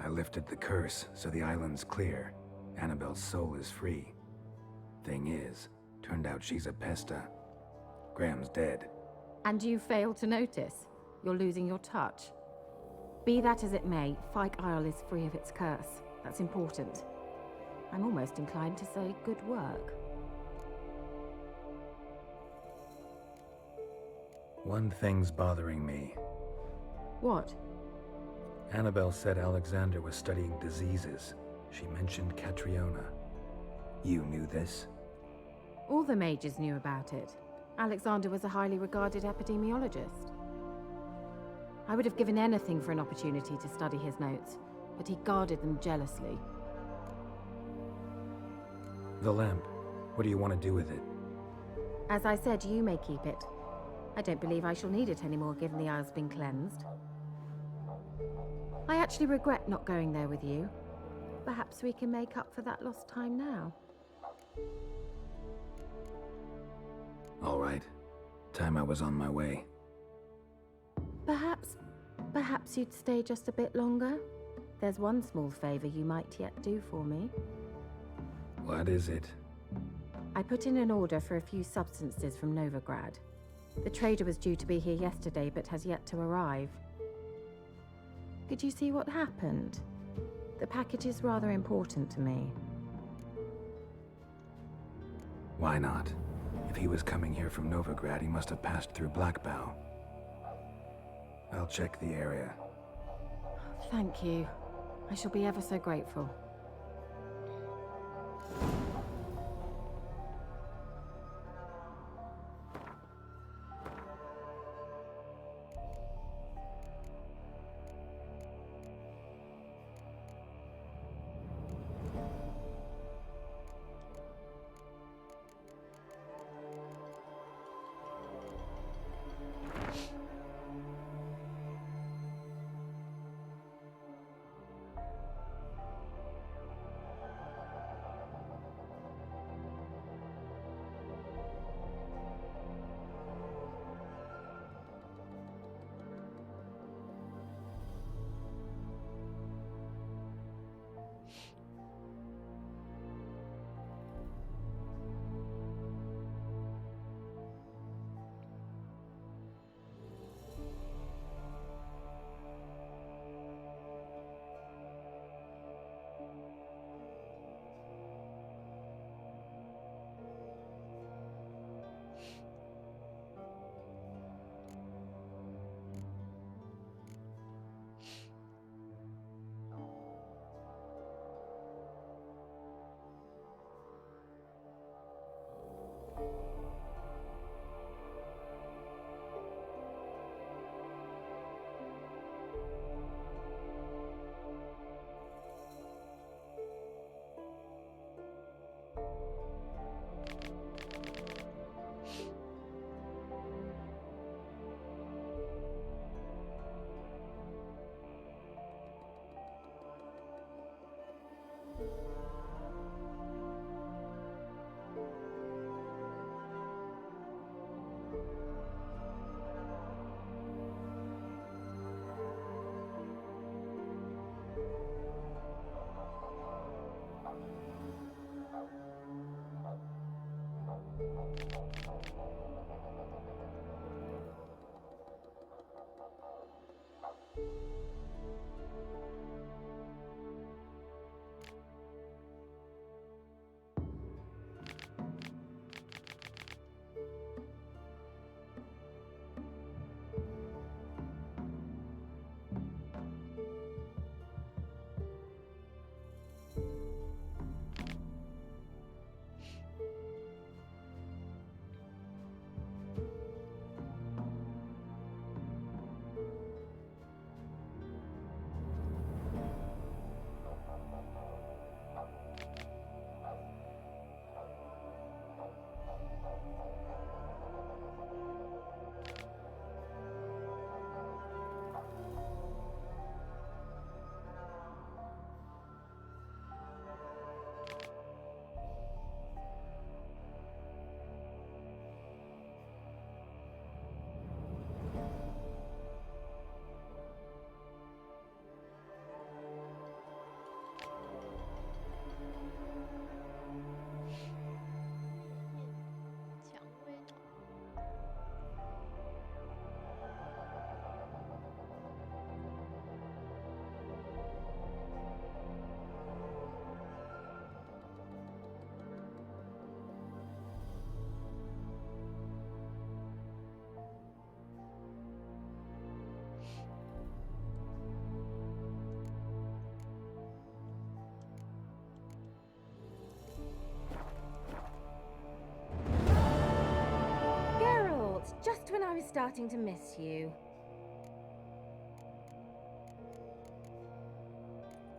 I lifted the curse, so the island's clear. Annabelle's soul is free. Thing is, turned out she's a pesta. Graham's dead. And you failed to notice? You're losing your touch. Be that as it may, Fyke Isle is free of its curse. That's important. I'm almost inclined to say good work. One thing's bothering me. What? Annabelle said Alexander was studying diseases. She mentioned Catriona. You knew this? All the mages knew about it. Alexander was a highly regarded epidemiologist. I would have given anything for an opportunity to study his notes, but he guarded them jealously. The lamp. What do you want to do with it? As I said, you may keep it. I don't believe I shall need it anymore, given the Isle's been cleansed. I actually regret not going there with you. Perhaps we can make up for that lost time now. All right. Time I was on my way. Perhaps you'd stay just a bit longer? There's one small favor you might yet do for me. What is it? I put in an order for a few substances from Novigrad. The trader was due to be here yesterday, but has yet to arrive. Could you see what happened? The package is rather important to me. Why not? If he was coming here from Novigrad, he must have passed through Blackbow. I'll check the area. Thank you. I shall be ever so grateful. I was starting to miss you.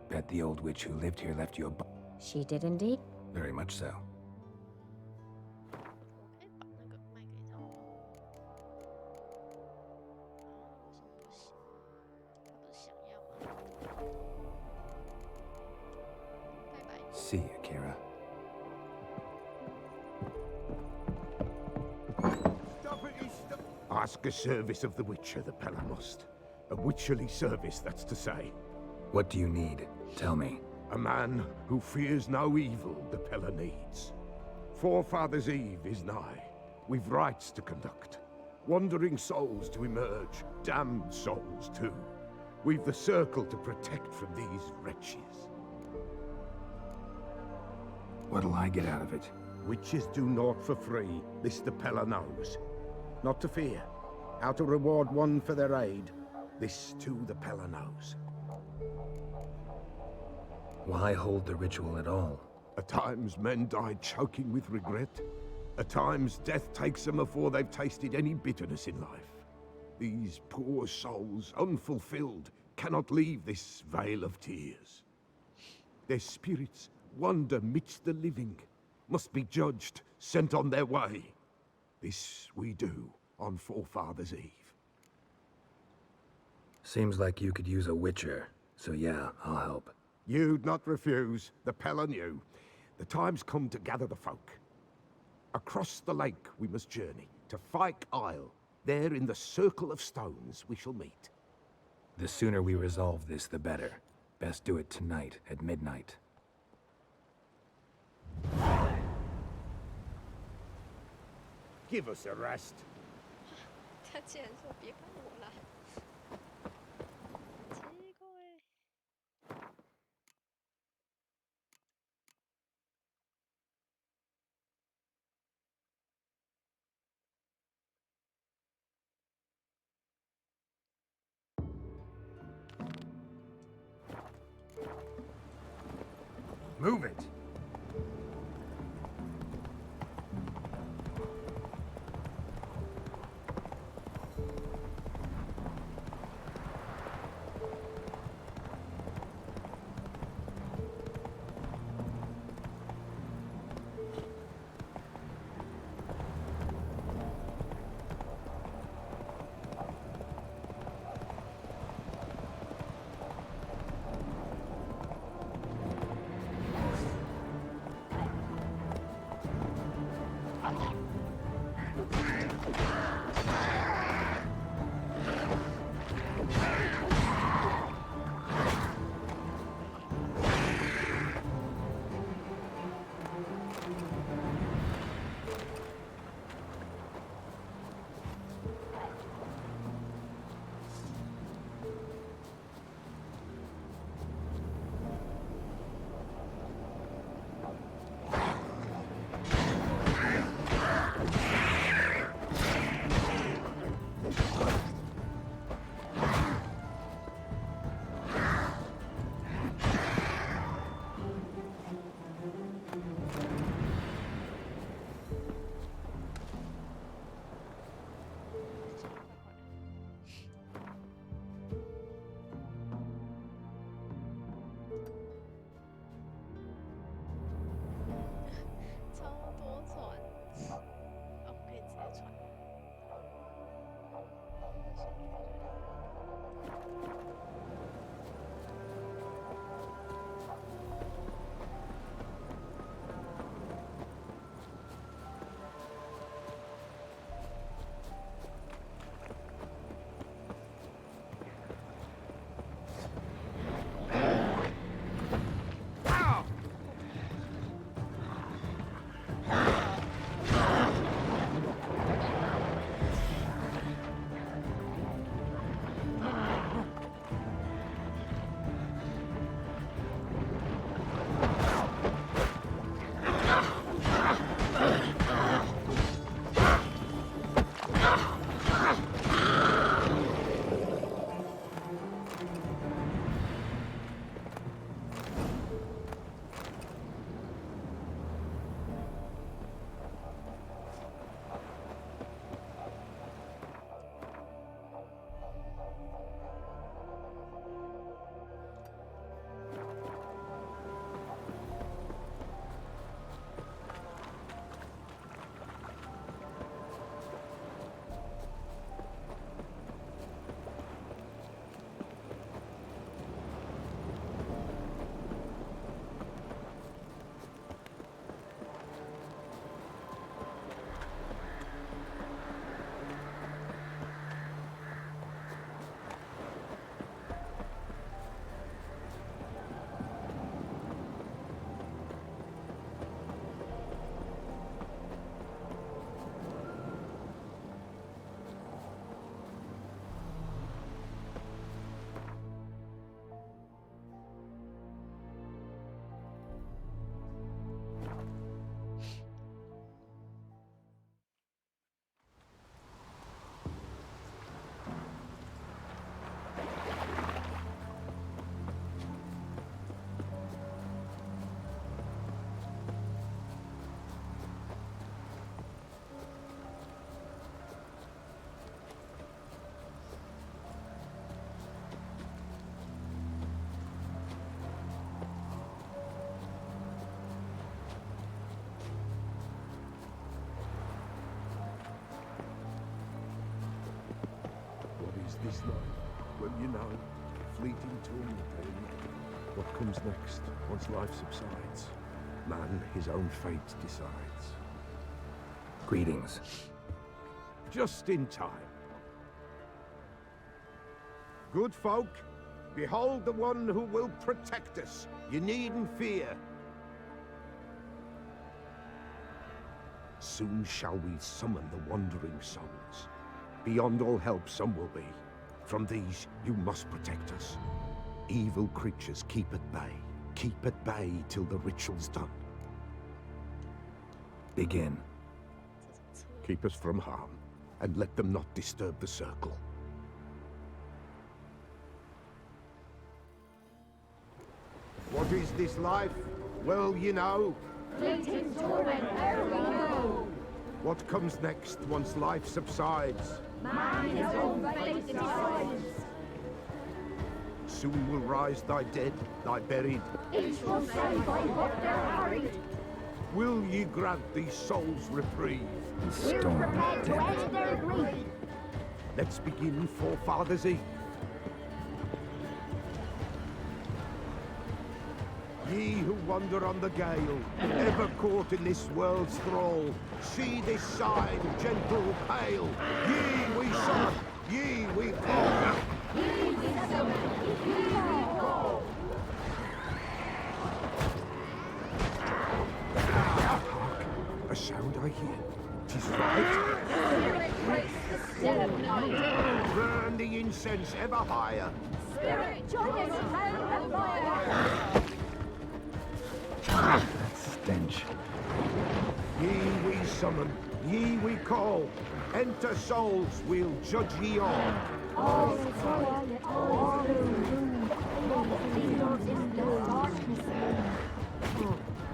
Bet the old witch who lived here left you a She did indeed. Very much so. 我可以把那个卖给他吗？为什么不行？他不是想要吗？拜拜。See you, Kira. Ask a service of the Witcher, the Pella must. A witcherly service, that's to say. What do you need? Tell me. A man who fears no evil the Pella needs. Forefathers' Eve is nigh. We've rites to conduct. Wandering souls to emerge. Damned souls, too. We've the circle to protect from these wretches. What'll I get out of it? Witches do naught for free, this the Pella knows. Not to fear. How to reward one for their aid, this too the Pella knows. Why hold the ritual at all? At times men die choking with regret. At times death takes them before they've tasted any bitterness in life. These poor souls, unfulfilled, cannot leave this vale of tears. Their spirits wander midst the living, must be judged, sent on their way. This we do on Forefathers' Eve. Seems like you could use a witcher, so yeah, I'll help. You'd not refuse, the Pella knew. The time's come to gather the folk. Across the lake we must journey, to Fyke Isle. There in the circle of stones we shall meet. The sooner we resolve this, the better. Best do it tonight, at midnight. Give us a rest. 他竟然说别看我啦，奇怪。Move it! this life? Well, you know, fleeting torment, eh? What comes next, once life subsides? Man, his own fate decides. Greetings. Just in time. Good folk, behold the one who will protect us. You needn't fear. Soon shall we summon the wandering souls. Beyond all help some will be. From these you must protect us. Evil creatures keep at bay. Keep at bay till the ritual's done. Begin. Keep us from harm, and let them not disturb the circle. What is this life? Well, you know. Fleeting torment, ere we go. What comes next once life subsides? Man his own fate decides. Soon will rise thy dead, thy buried. Each will say by what they're harried. Will ye grant these souls reprieve? We're prepared to end their grief. Let's begin Forefathers' Eve. Ye who wander on the gale, ever caught in this world's thrall, see this sign, gentle, pale. Ye we summon, ye we call. Ye we summon, ye we call. A sound I hear. 'Tis right. Spirit breaks the still of night. Burn the incense ever higher. Spirit join us, hell and fire. That stench. Ye we summon, ye we call. Enter souls, we'll judge ye all. All is quiet, all gloom. Leaders in the darkness.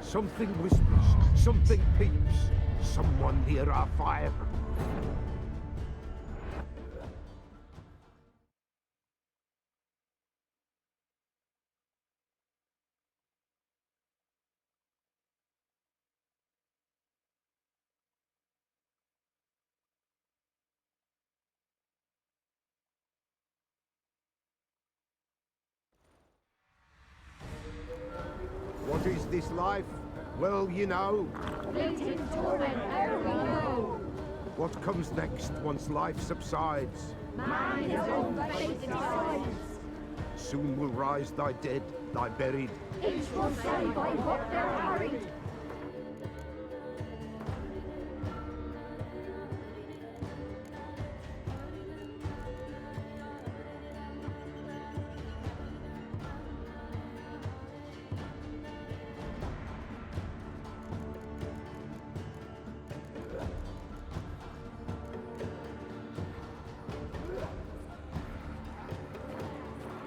Something whispers, something peeps. Someone near our fire. What is this life? Well, you know. Fleeting torment, ere we go. What comes next once life subsides? Man his own fate decides. Soon will rise thy dead, thy buried. Each will say by what they're harried.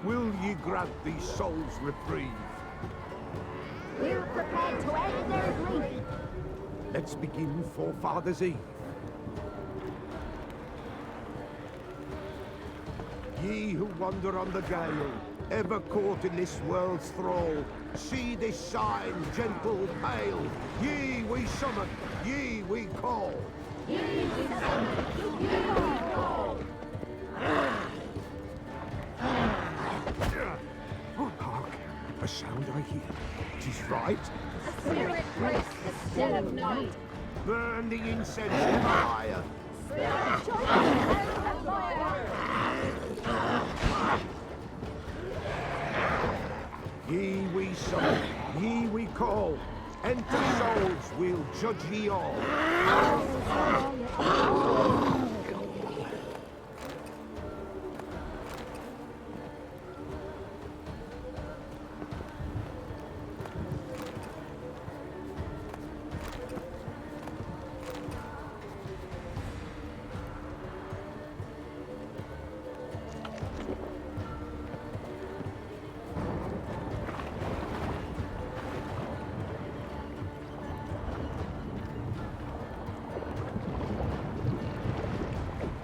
Will ye grant these souls reprieve? We're prepared to end their grief. Let's begin Forefathers' Eve. Ye who wander on the gale, ever caught in this world's thrall, see this sign, gentle, pale. Ye we summon, ye we call. Ye we summon, ye we call. Hark, a sound I hear. 'Tis right. A spirit breaks the still of night. Burn the incense ever higher. Spirit join us, hell and fire. Ye we summon, ye we call. Enter souls, we'll judge ye all.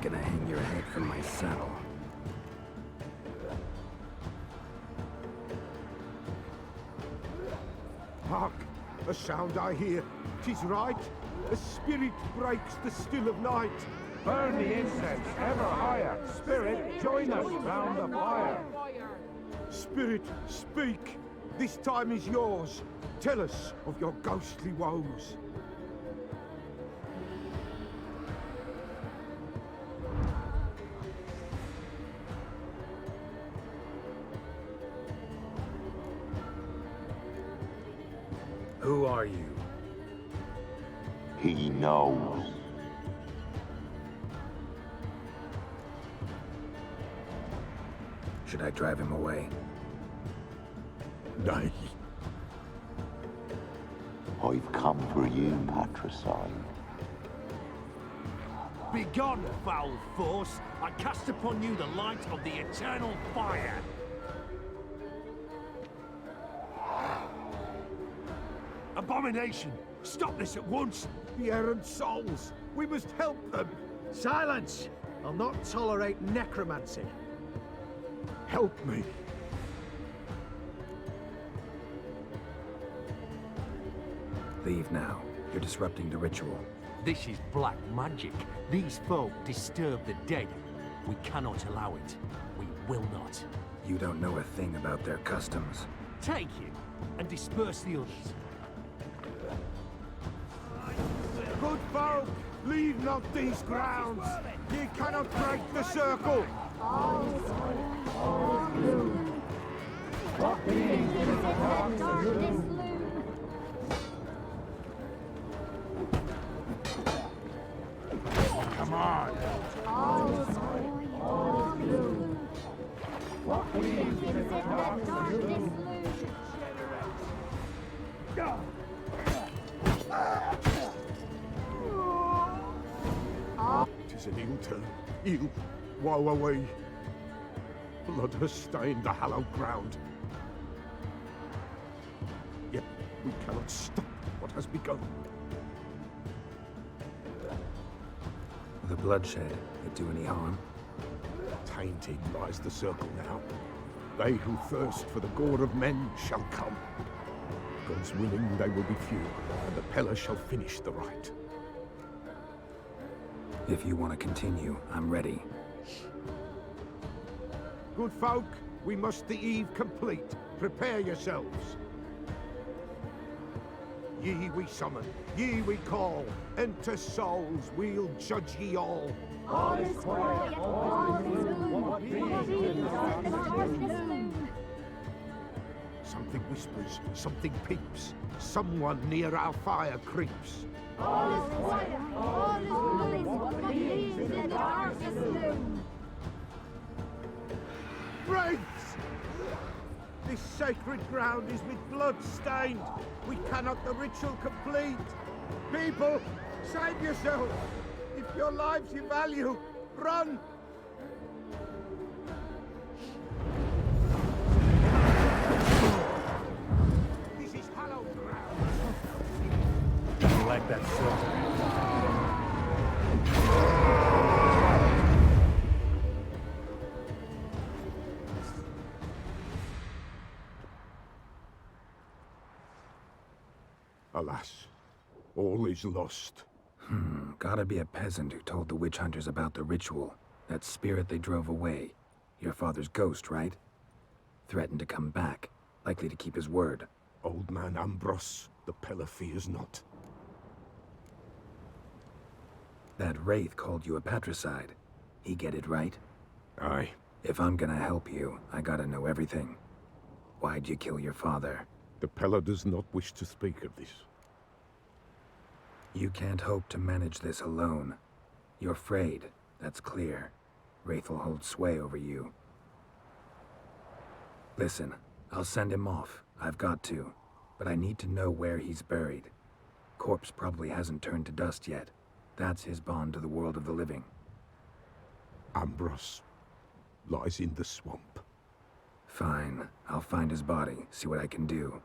Gonna hang your head from my saddle. Hark, a sound I hear. 'Tis right. A spirit breaks the still of night. Burn the incense ever higher. Spirit, join us round the fire. Spirit, speak. This time is yours. Tell us of your ghostly woes. Who are you? He knows. Should I drive him away? Nay. I've come for you, patricide. Begone, foul force! I cast upon you the light of the eternal fire! Abomination! Stop this at once! The errant souls! We must help them! Silence! I'll not tolerate necromancy. Help me! Leave now. You're disrupting the ritual. This is black magic. These folk disturb the dead. We cannot allow it. We will not. You don't know a thing about their customs. Take him and disperse the others. Good folk, leave not these grounds. Ye cannot break the circle. Come on. Tis an ill turn. Ill. Woe away. Blood has stained the hallowed ground. Yet we cannot stop what has begun. The bloodshed, it do any harm? Tainted lies the circle now. They who thirst for the gore of men shall come. God's willing, they will be few, and the Pella shall finish the rite. If you want to continue, I'm ready. Good folk, we must the eve complete. Prepare yourselves. Ye we summon, ye we call. Enter souls, we'll judge ye all. All is quiet, all is gloom. What is the darkness loom? Something whispers, something peeps. Someone near our fire creeps. All is quiet, all is gloom. What is the darkness loom? Wraiths! This sacred ground is with blood stained. We cannot the ritual complete. People, save yourselves. If your lives you value, run! This is hallowed ground. You like that filter? Alas, all is lost. Gotta be a peasant who told the witch hunters about the ritual. That spirit they drove away. Your father's ghost, right? Threatened to come back. Likely to keep his word. Old man Ambros, the Pella fears not. That wraith called you a patricide. He get it right? Aye. If I'm gonna help you, I gotta know everything. Why'd you kill your father? The Pella does not wish to speak of this. You can't hope to manage this alone. You're afraid, that's clear. Wraith will hold sway over you. Listen, I'll send him off. I've got to. But I need to know where he's buried. Corpse probably hasn't turned to dust yet. That's his bond to the world of the living. Ambros lies in the swamp. Fine. I'll find his body, see what I can do.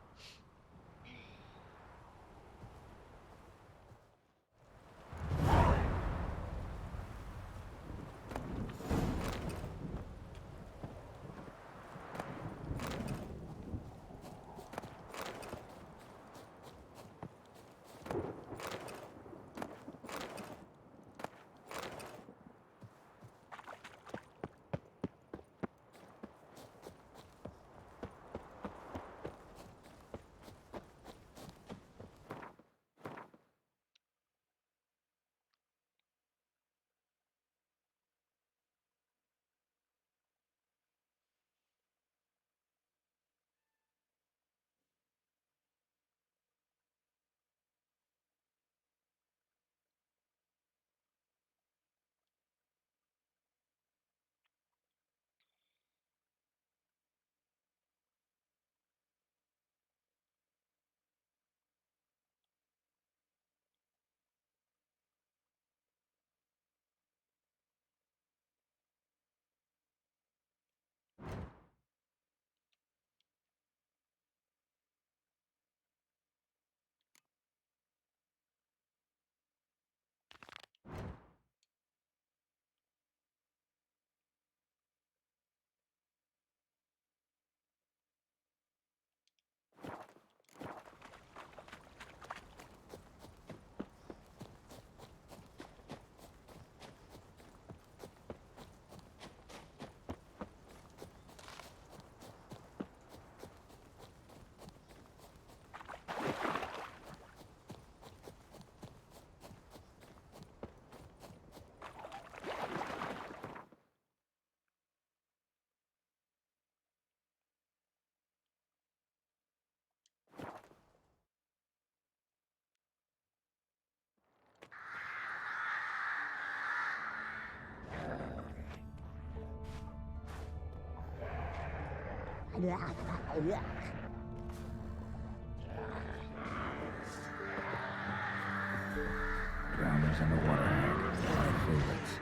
Drowners and the water hag, my favorites.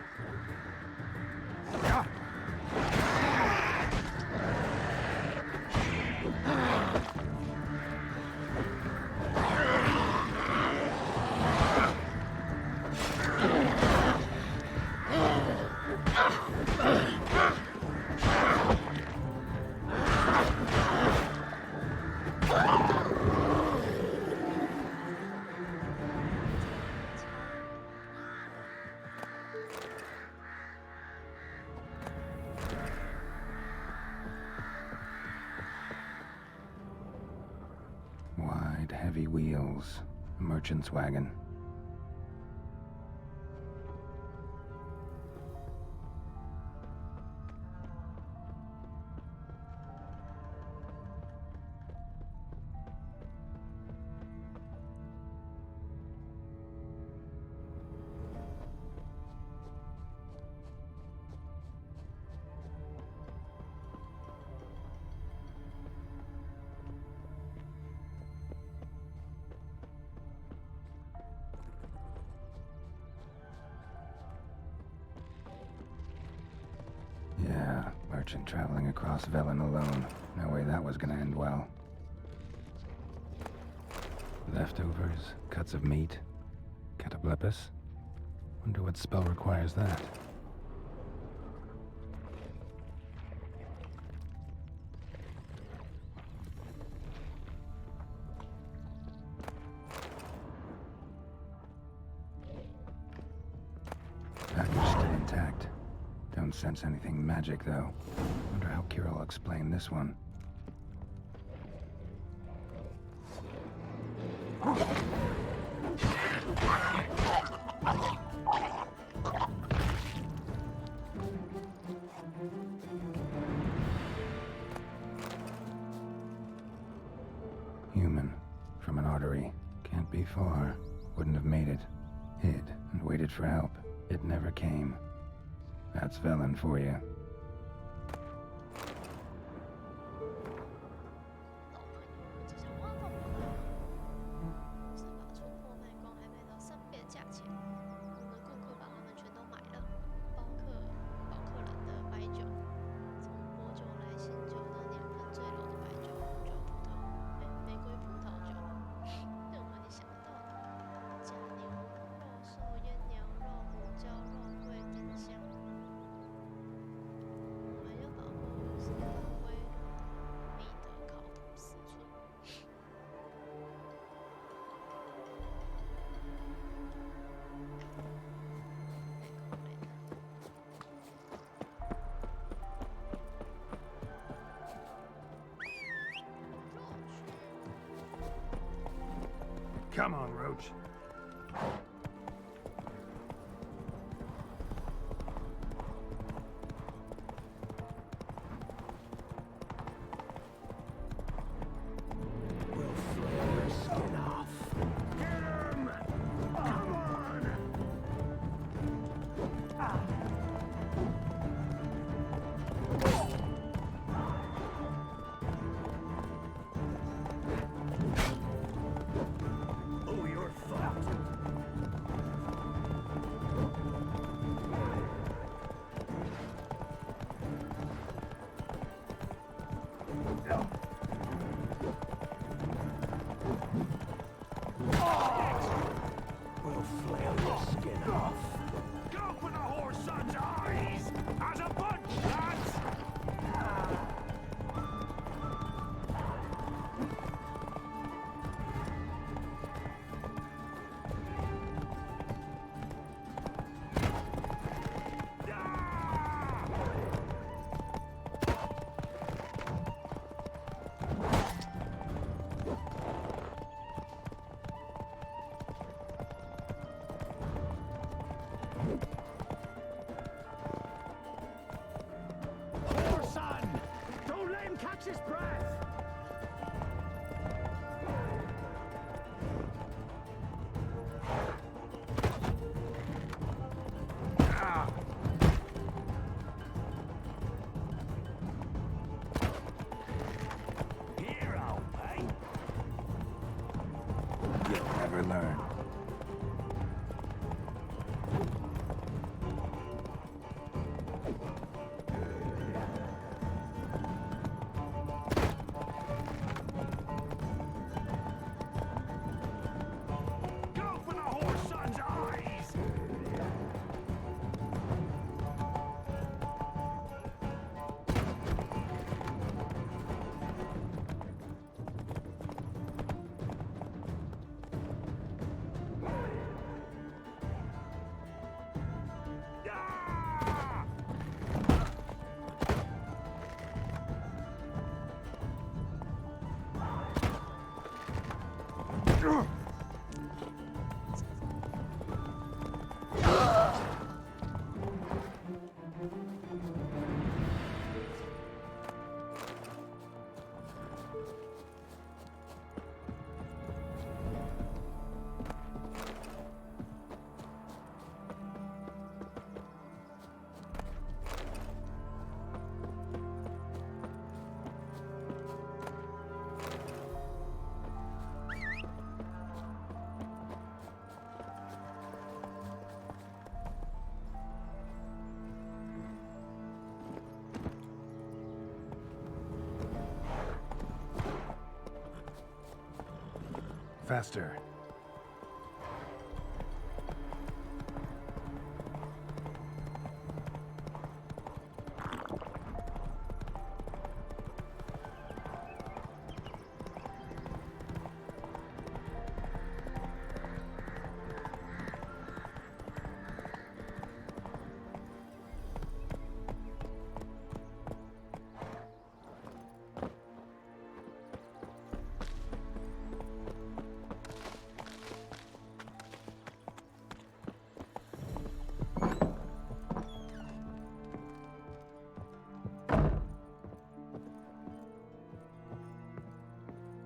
Wide, heavy wheels. A merchant's wagon. Yeah, merchant traveling across Velen alone. No way that was gonna end well. Leftovers, cuts of meat, cataplepis. Wonder what spell requires that. Package still intact. Don't sense anything magic, though. Wonder how Kira will explain this one. Human. From an artery. Can't be far. Wouldn't have made it. Hid and waited for help. It never came. That's Velen for you. Come on, Roach. We'll flay your skin off. Get him! Come on! Oh, you're fucked. faster.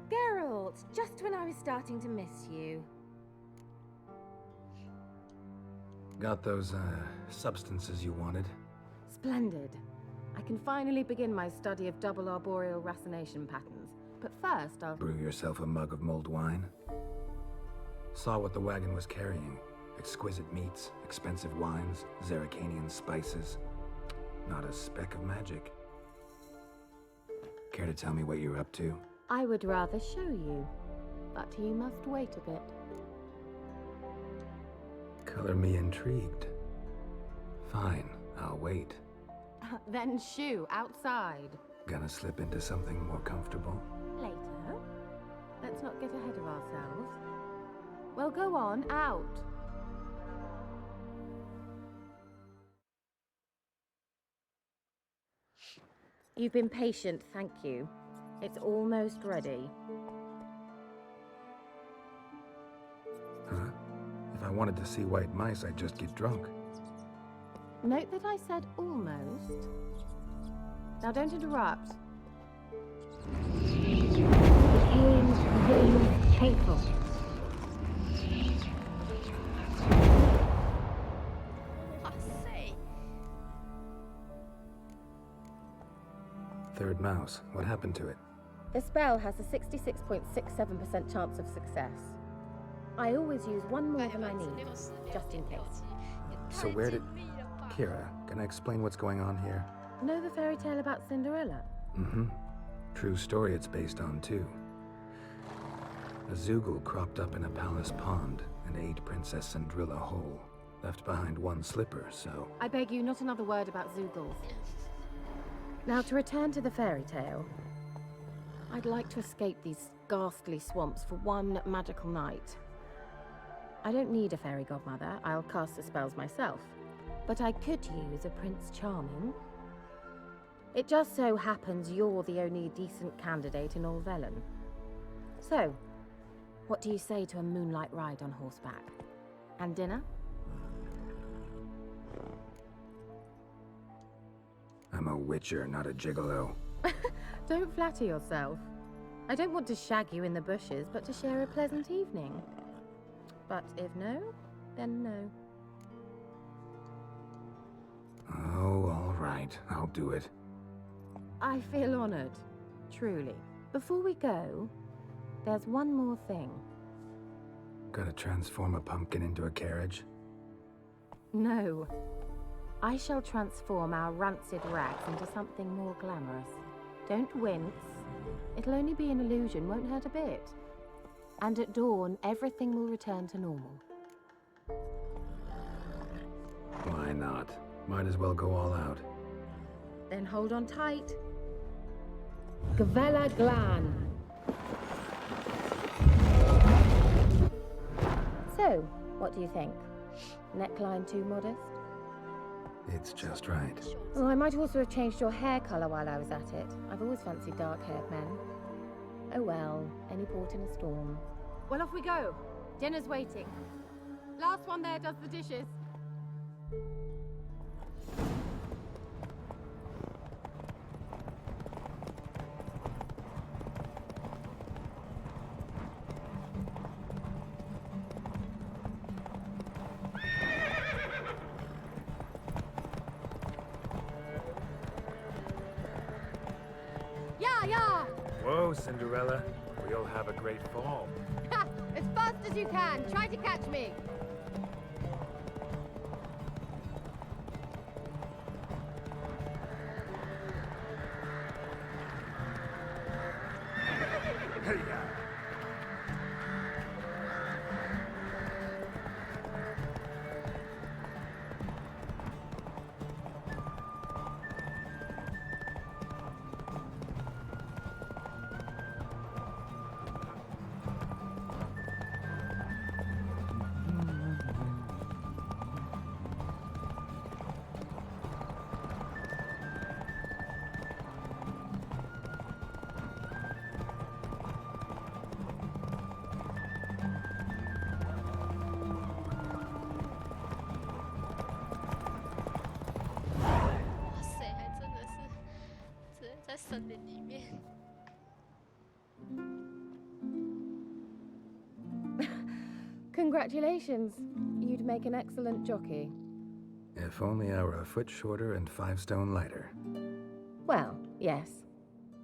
Geralt, just when I was starting to miss you. Got those, substances you wanted? Splendid. I can finally begin my study of double arboreal racination patterns. But first, I'll... Brew yourself a mug of mulled wine? Saw what the wagon was carrying. Exquisite meats, expensive wines, Zerrikanian spices. Not a speck of magic. Care to tell me what you're up to? I would rather show you, but you must wait a bit. Color me intrigued. Fine, I'll wait. Then shoo, outside. Gonna slip into something more comfortable? Later. Let's not get ahead of ourselves. Well, go on, out. You've been patient, thank you. It's almost ready. Huh? If I wanted to see white mice, I'd just get drunk. Note that I said almost. Now don't interrupt. Became very painful. Third mouse. What happened to it? The spell has a 66.67% chance of success. I always use one more than I need, just in case. So where did... Kira, can I explain what's going on here? Know the fairy tale about Cinderella? Mm-hmm. True story it's based on, too. A Zoogle cropped up in a palace pond and ate Princess Cinderella whole. Left behind one slipper, so... I beg you, not another word about Zoogles. Now, to return to the fairy tale, I'd like to escape these ghastly swamps for one magical night. I don't need a fairy godmother, I'll cast the spells myself. But I could use a Prince Charming. It just so happens you're the only decent candidate in all Velen. So, what do you say to a moonlight ride on horseback? And dinner? I'm a witcher, not a gigolo. Don't flatter yourself. I don't want to shag you in the bushes, but to share a pleasant evening. But if no, then no. Oh, all right. I'll do it. I feel honored. Truly. Before we go, there's one more thing. Gotta transform a pumpkin into a carriage? No. I shall transform our rancid rags into something more glamorous. Don't wince. It'll only be an illusion, won't hurt a bit. And at dawn, everything will return to normal. Why not? Might as well go all out. Then hold on tight. Gavella Glan. So, what do you think? Neckline too modest? It's just right. Oh, I might also have changed your hair colour while I was at it. I've always fancied dark-haired men. Oh well, any port in a storm. Well, off we go. Dinner's waiting. Last one there does the dishes. Whoa, Cinderella. We'll have a great fall. Ha! As fast as you can. Try to catch me. 森林里面。Congratulations. You'd make an excellent jockey. If only I were a foot shorter and 5 stone lighter. Well, yes.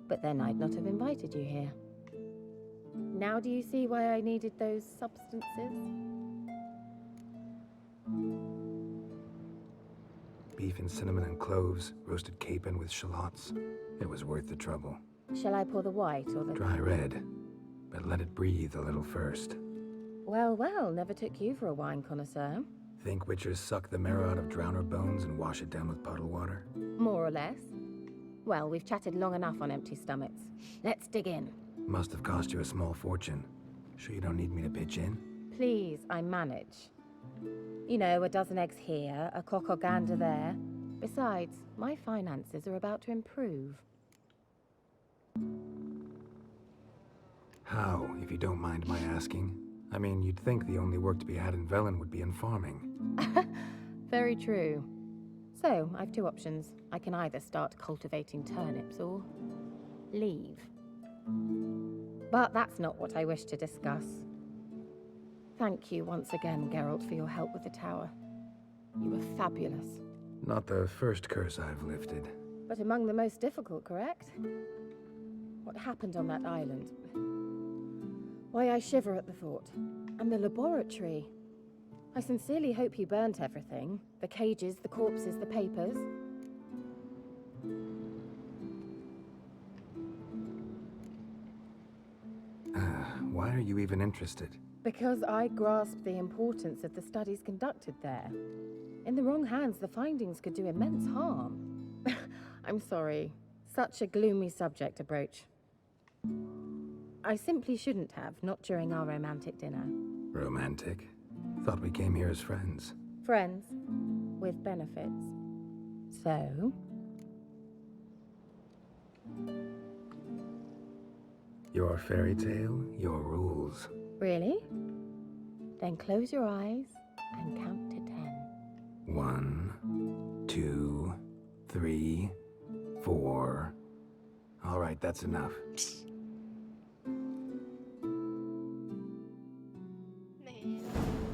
But then I'd not have invited you here. Now do you see why I needed those substances? Beef and cinnamon and cloves, roasted capon with shallots. It was worth the trouble. Shall I pour the white or the... Dry red, but let it breathe a little first. Well, well, never took you for a wine connoisseur. Think witchers suck the marrow out of drowner bones and wash it down with puddle water? More or less. Well, we've chatted long enough on empty stomachs. Let's dig in. Must have cost you a small fortune. Sure you don't need me to pitch in? Please, I manage. You know, a dozen eggs here, a cock or gander there. Besides, my finances are about to improve. How, if you don't mind my asking? I mean, you'd think the only work to be had in Velen would be in farming. Very true. So, I've two options. I can either start cultivating turnips or leave. But that's not what I wish to discuss. Thank you once again, Geralt, for your help with the tower. You were fabulous. Not the first curse I've lifted. But among the most difficult, correct? What happened on that island? Why, I shiver at the thought. And the laboratory. I sincerely hope you burnt everything. The cages, the corpses, the papers. Why are you even interested? Because I grasp the importance of the studies conducted there. In the wrong hands, the findings could do immense harm. I'm sorry. Such a gloomy subject to broach. I simply shouldn't have, not during our romantic dinner. Romantic? Thought we came here as friends. Friends. With benefits. So? Your fairy tale, your rules. Really? Then close your eyes and count to 10. 1, 2, 3, 4. All right, that's enough.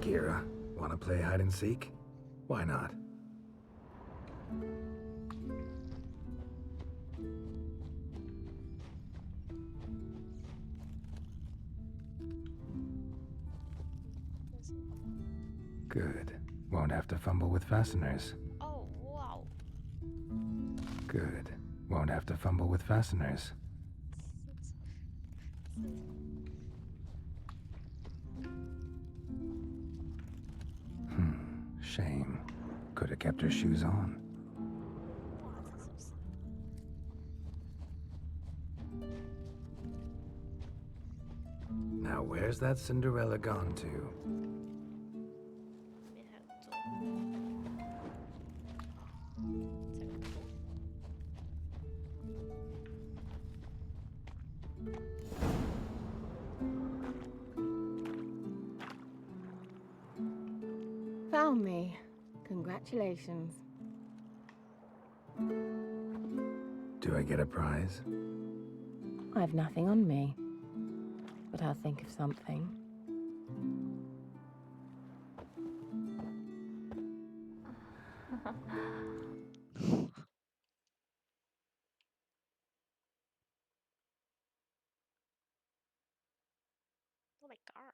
Kira, wanna play hide and seek? Why not? Good. Won't have to fumble with fasteners. Oh, wow. Good. Won't have to fumble with fasteners. Shame. Could have kept her shoes on. Now where's that Cinderella gone to? Found me. Congratulations. Do I get a prize? I've nothing on me. But I'll think of something. Oh my god.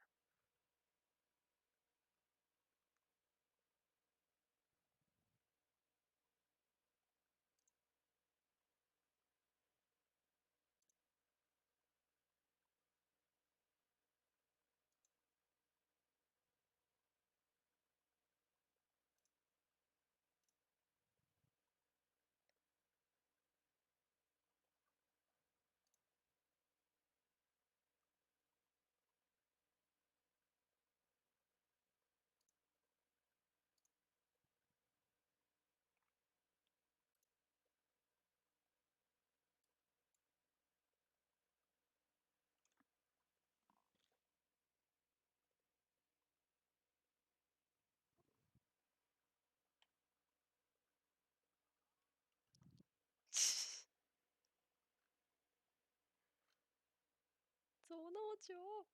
了我那么久。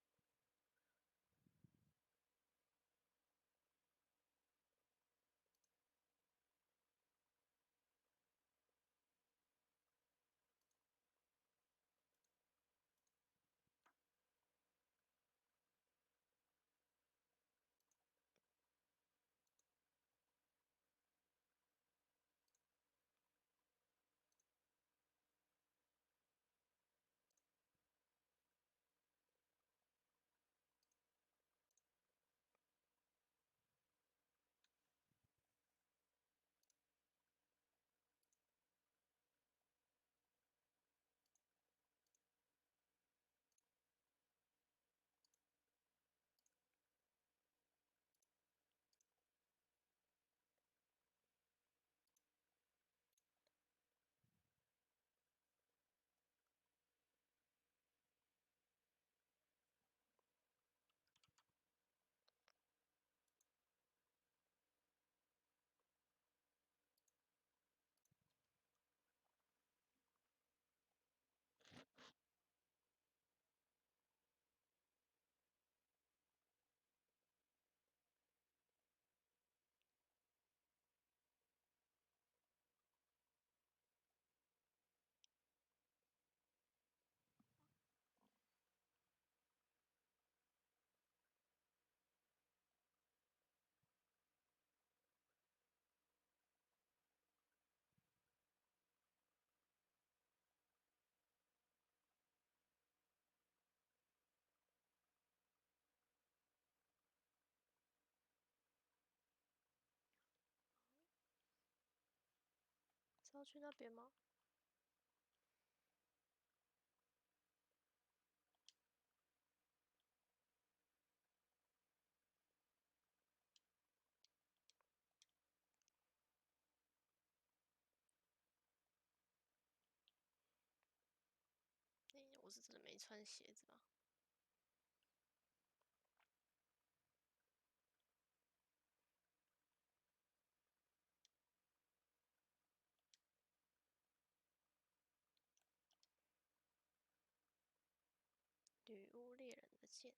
是要去那边吗？我是真的没穿鞋子吧？女巫猎人的剑。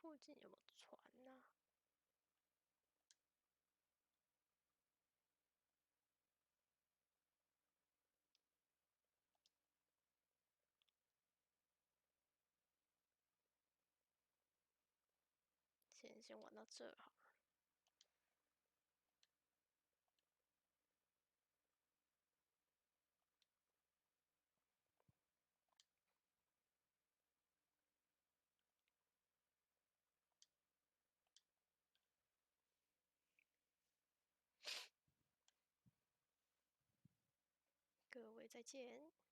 附近有没有船呢？先玩到这好了。各位再见。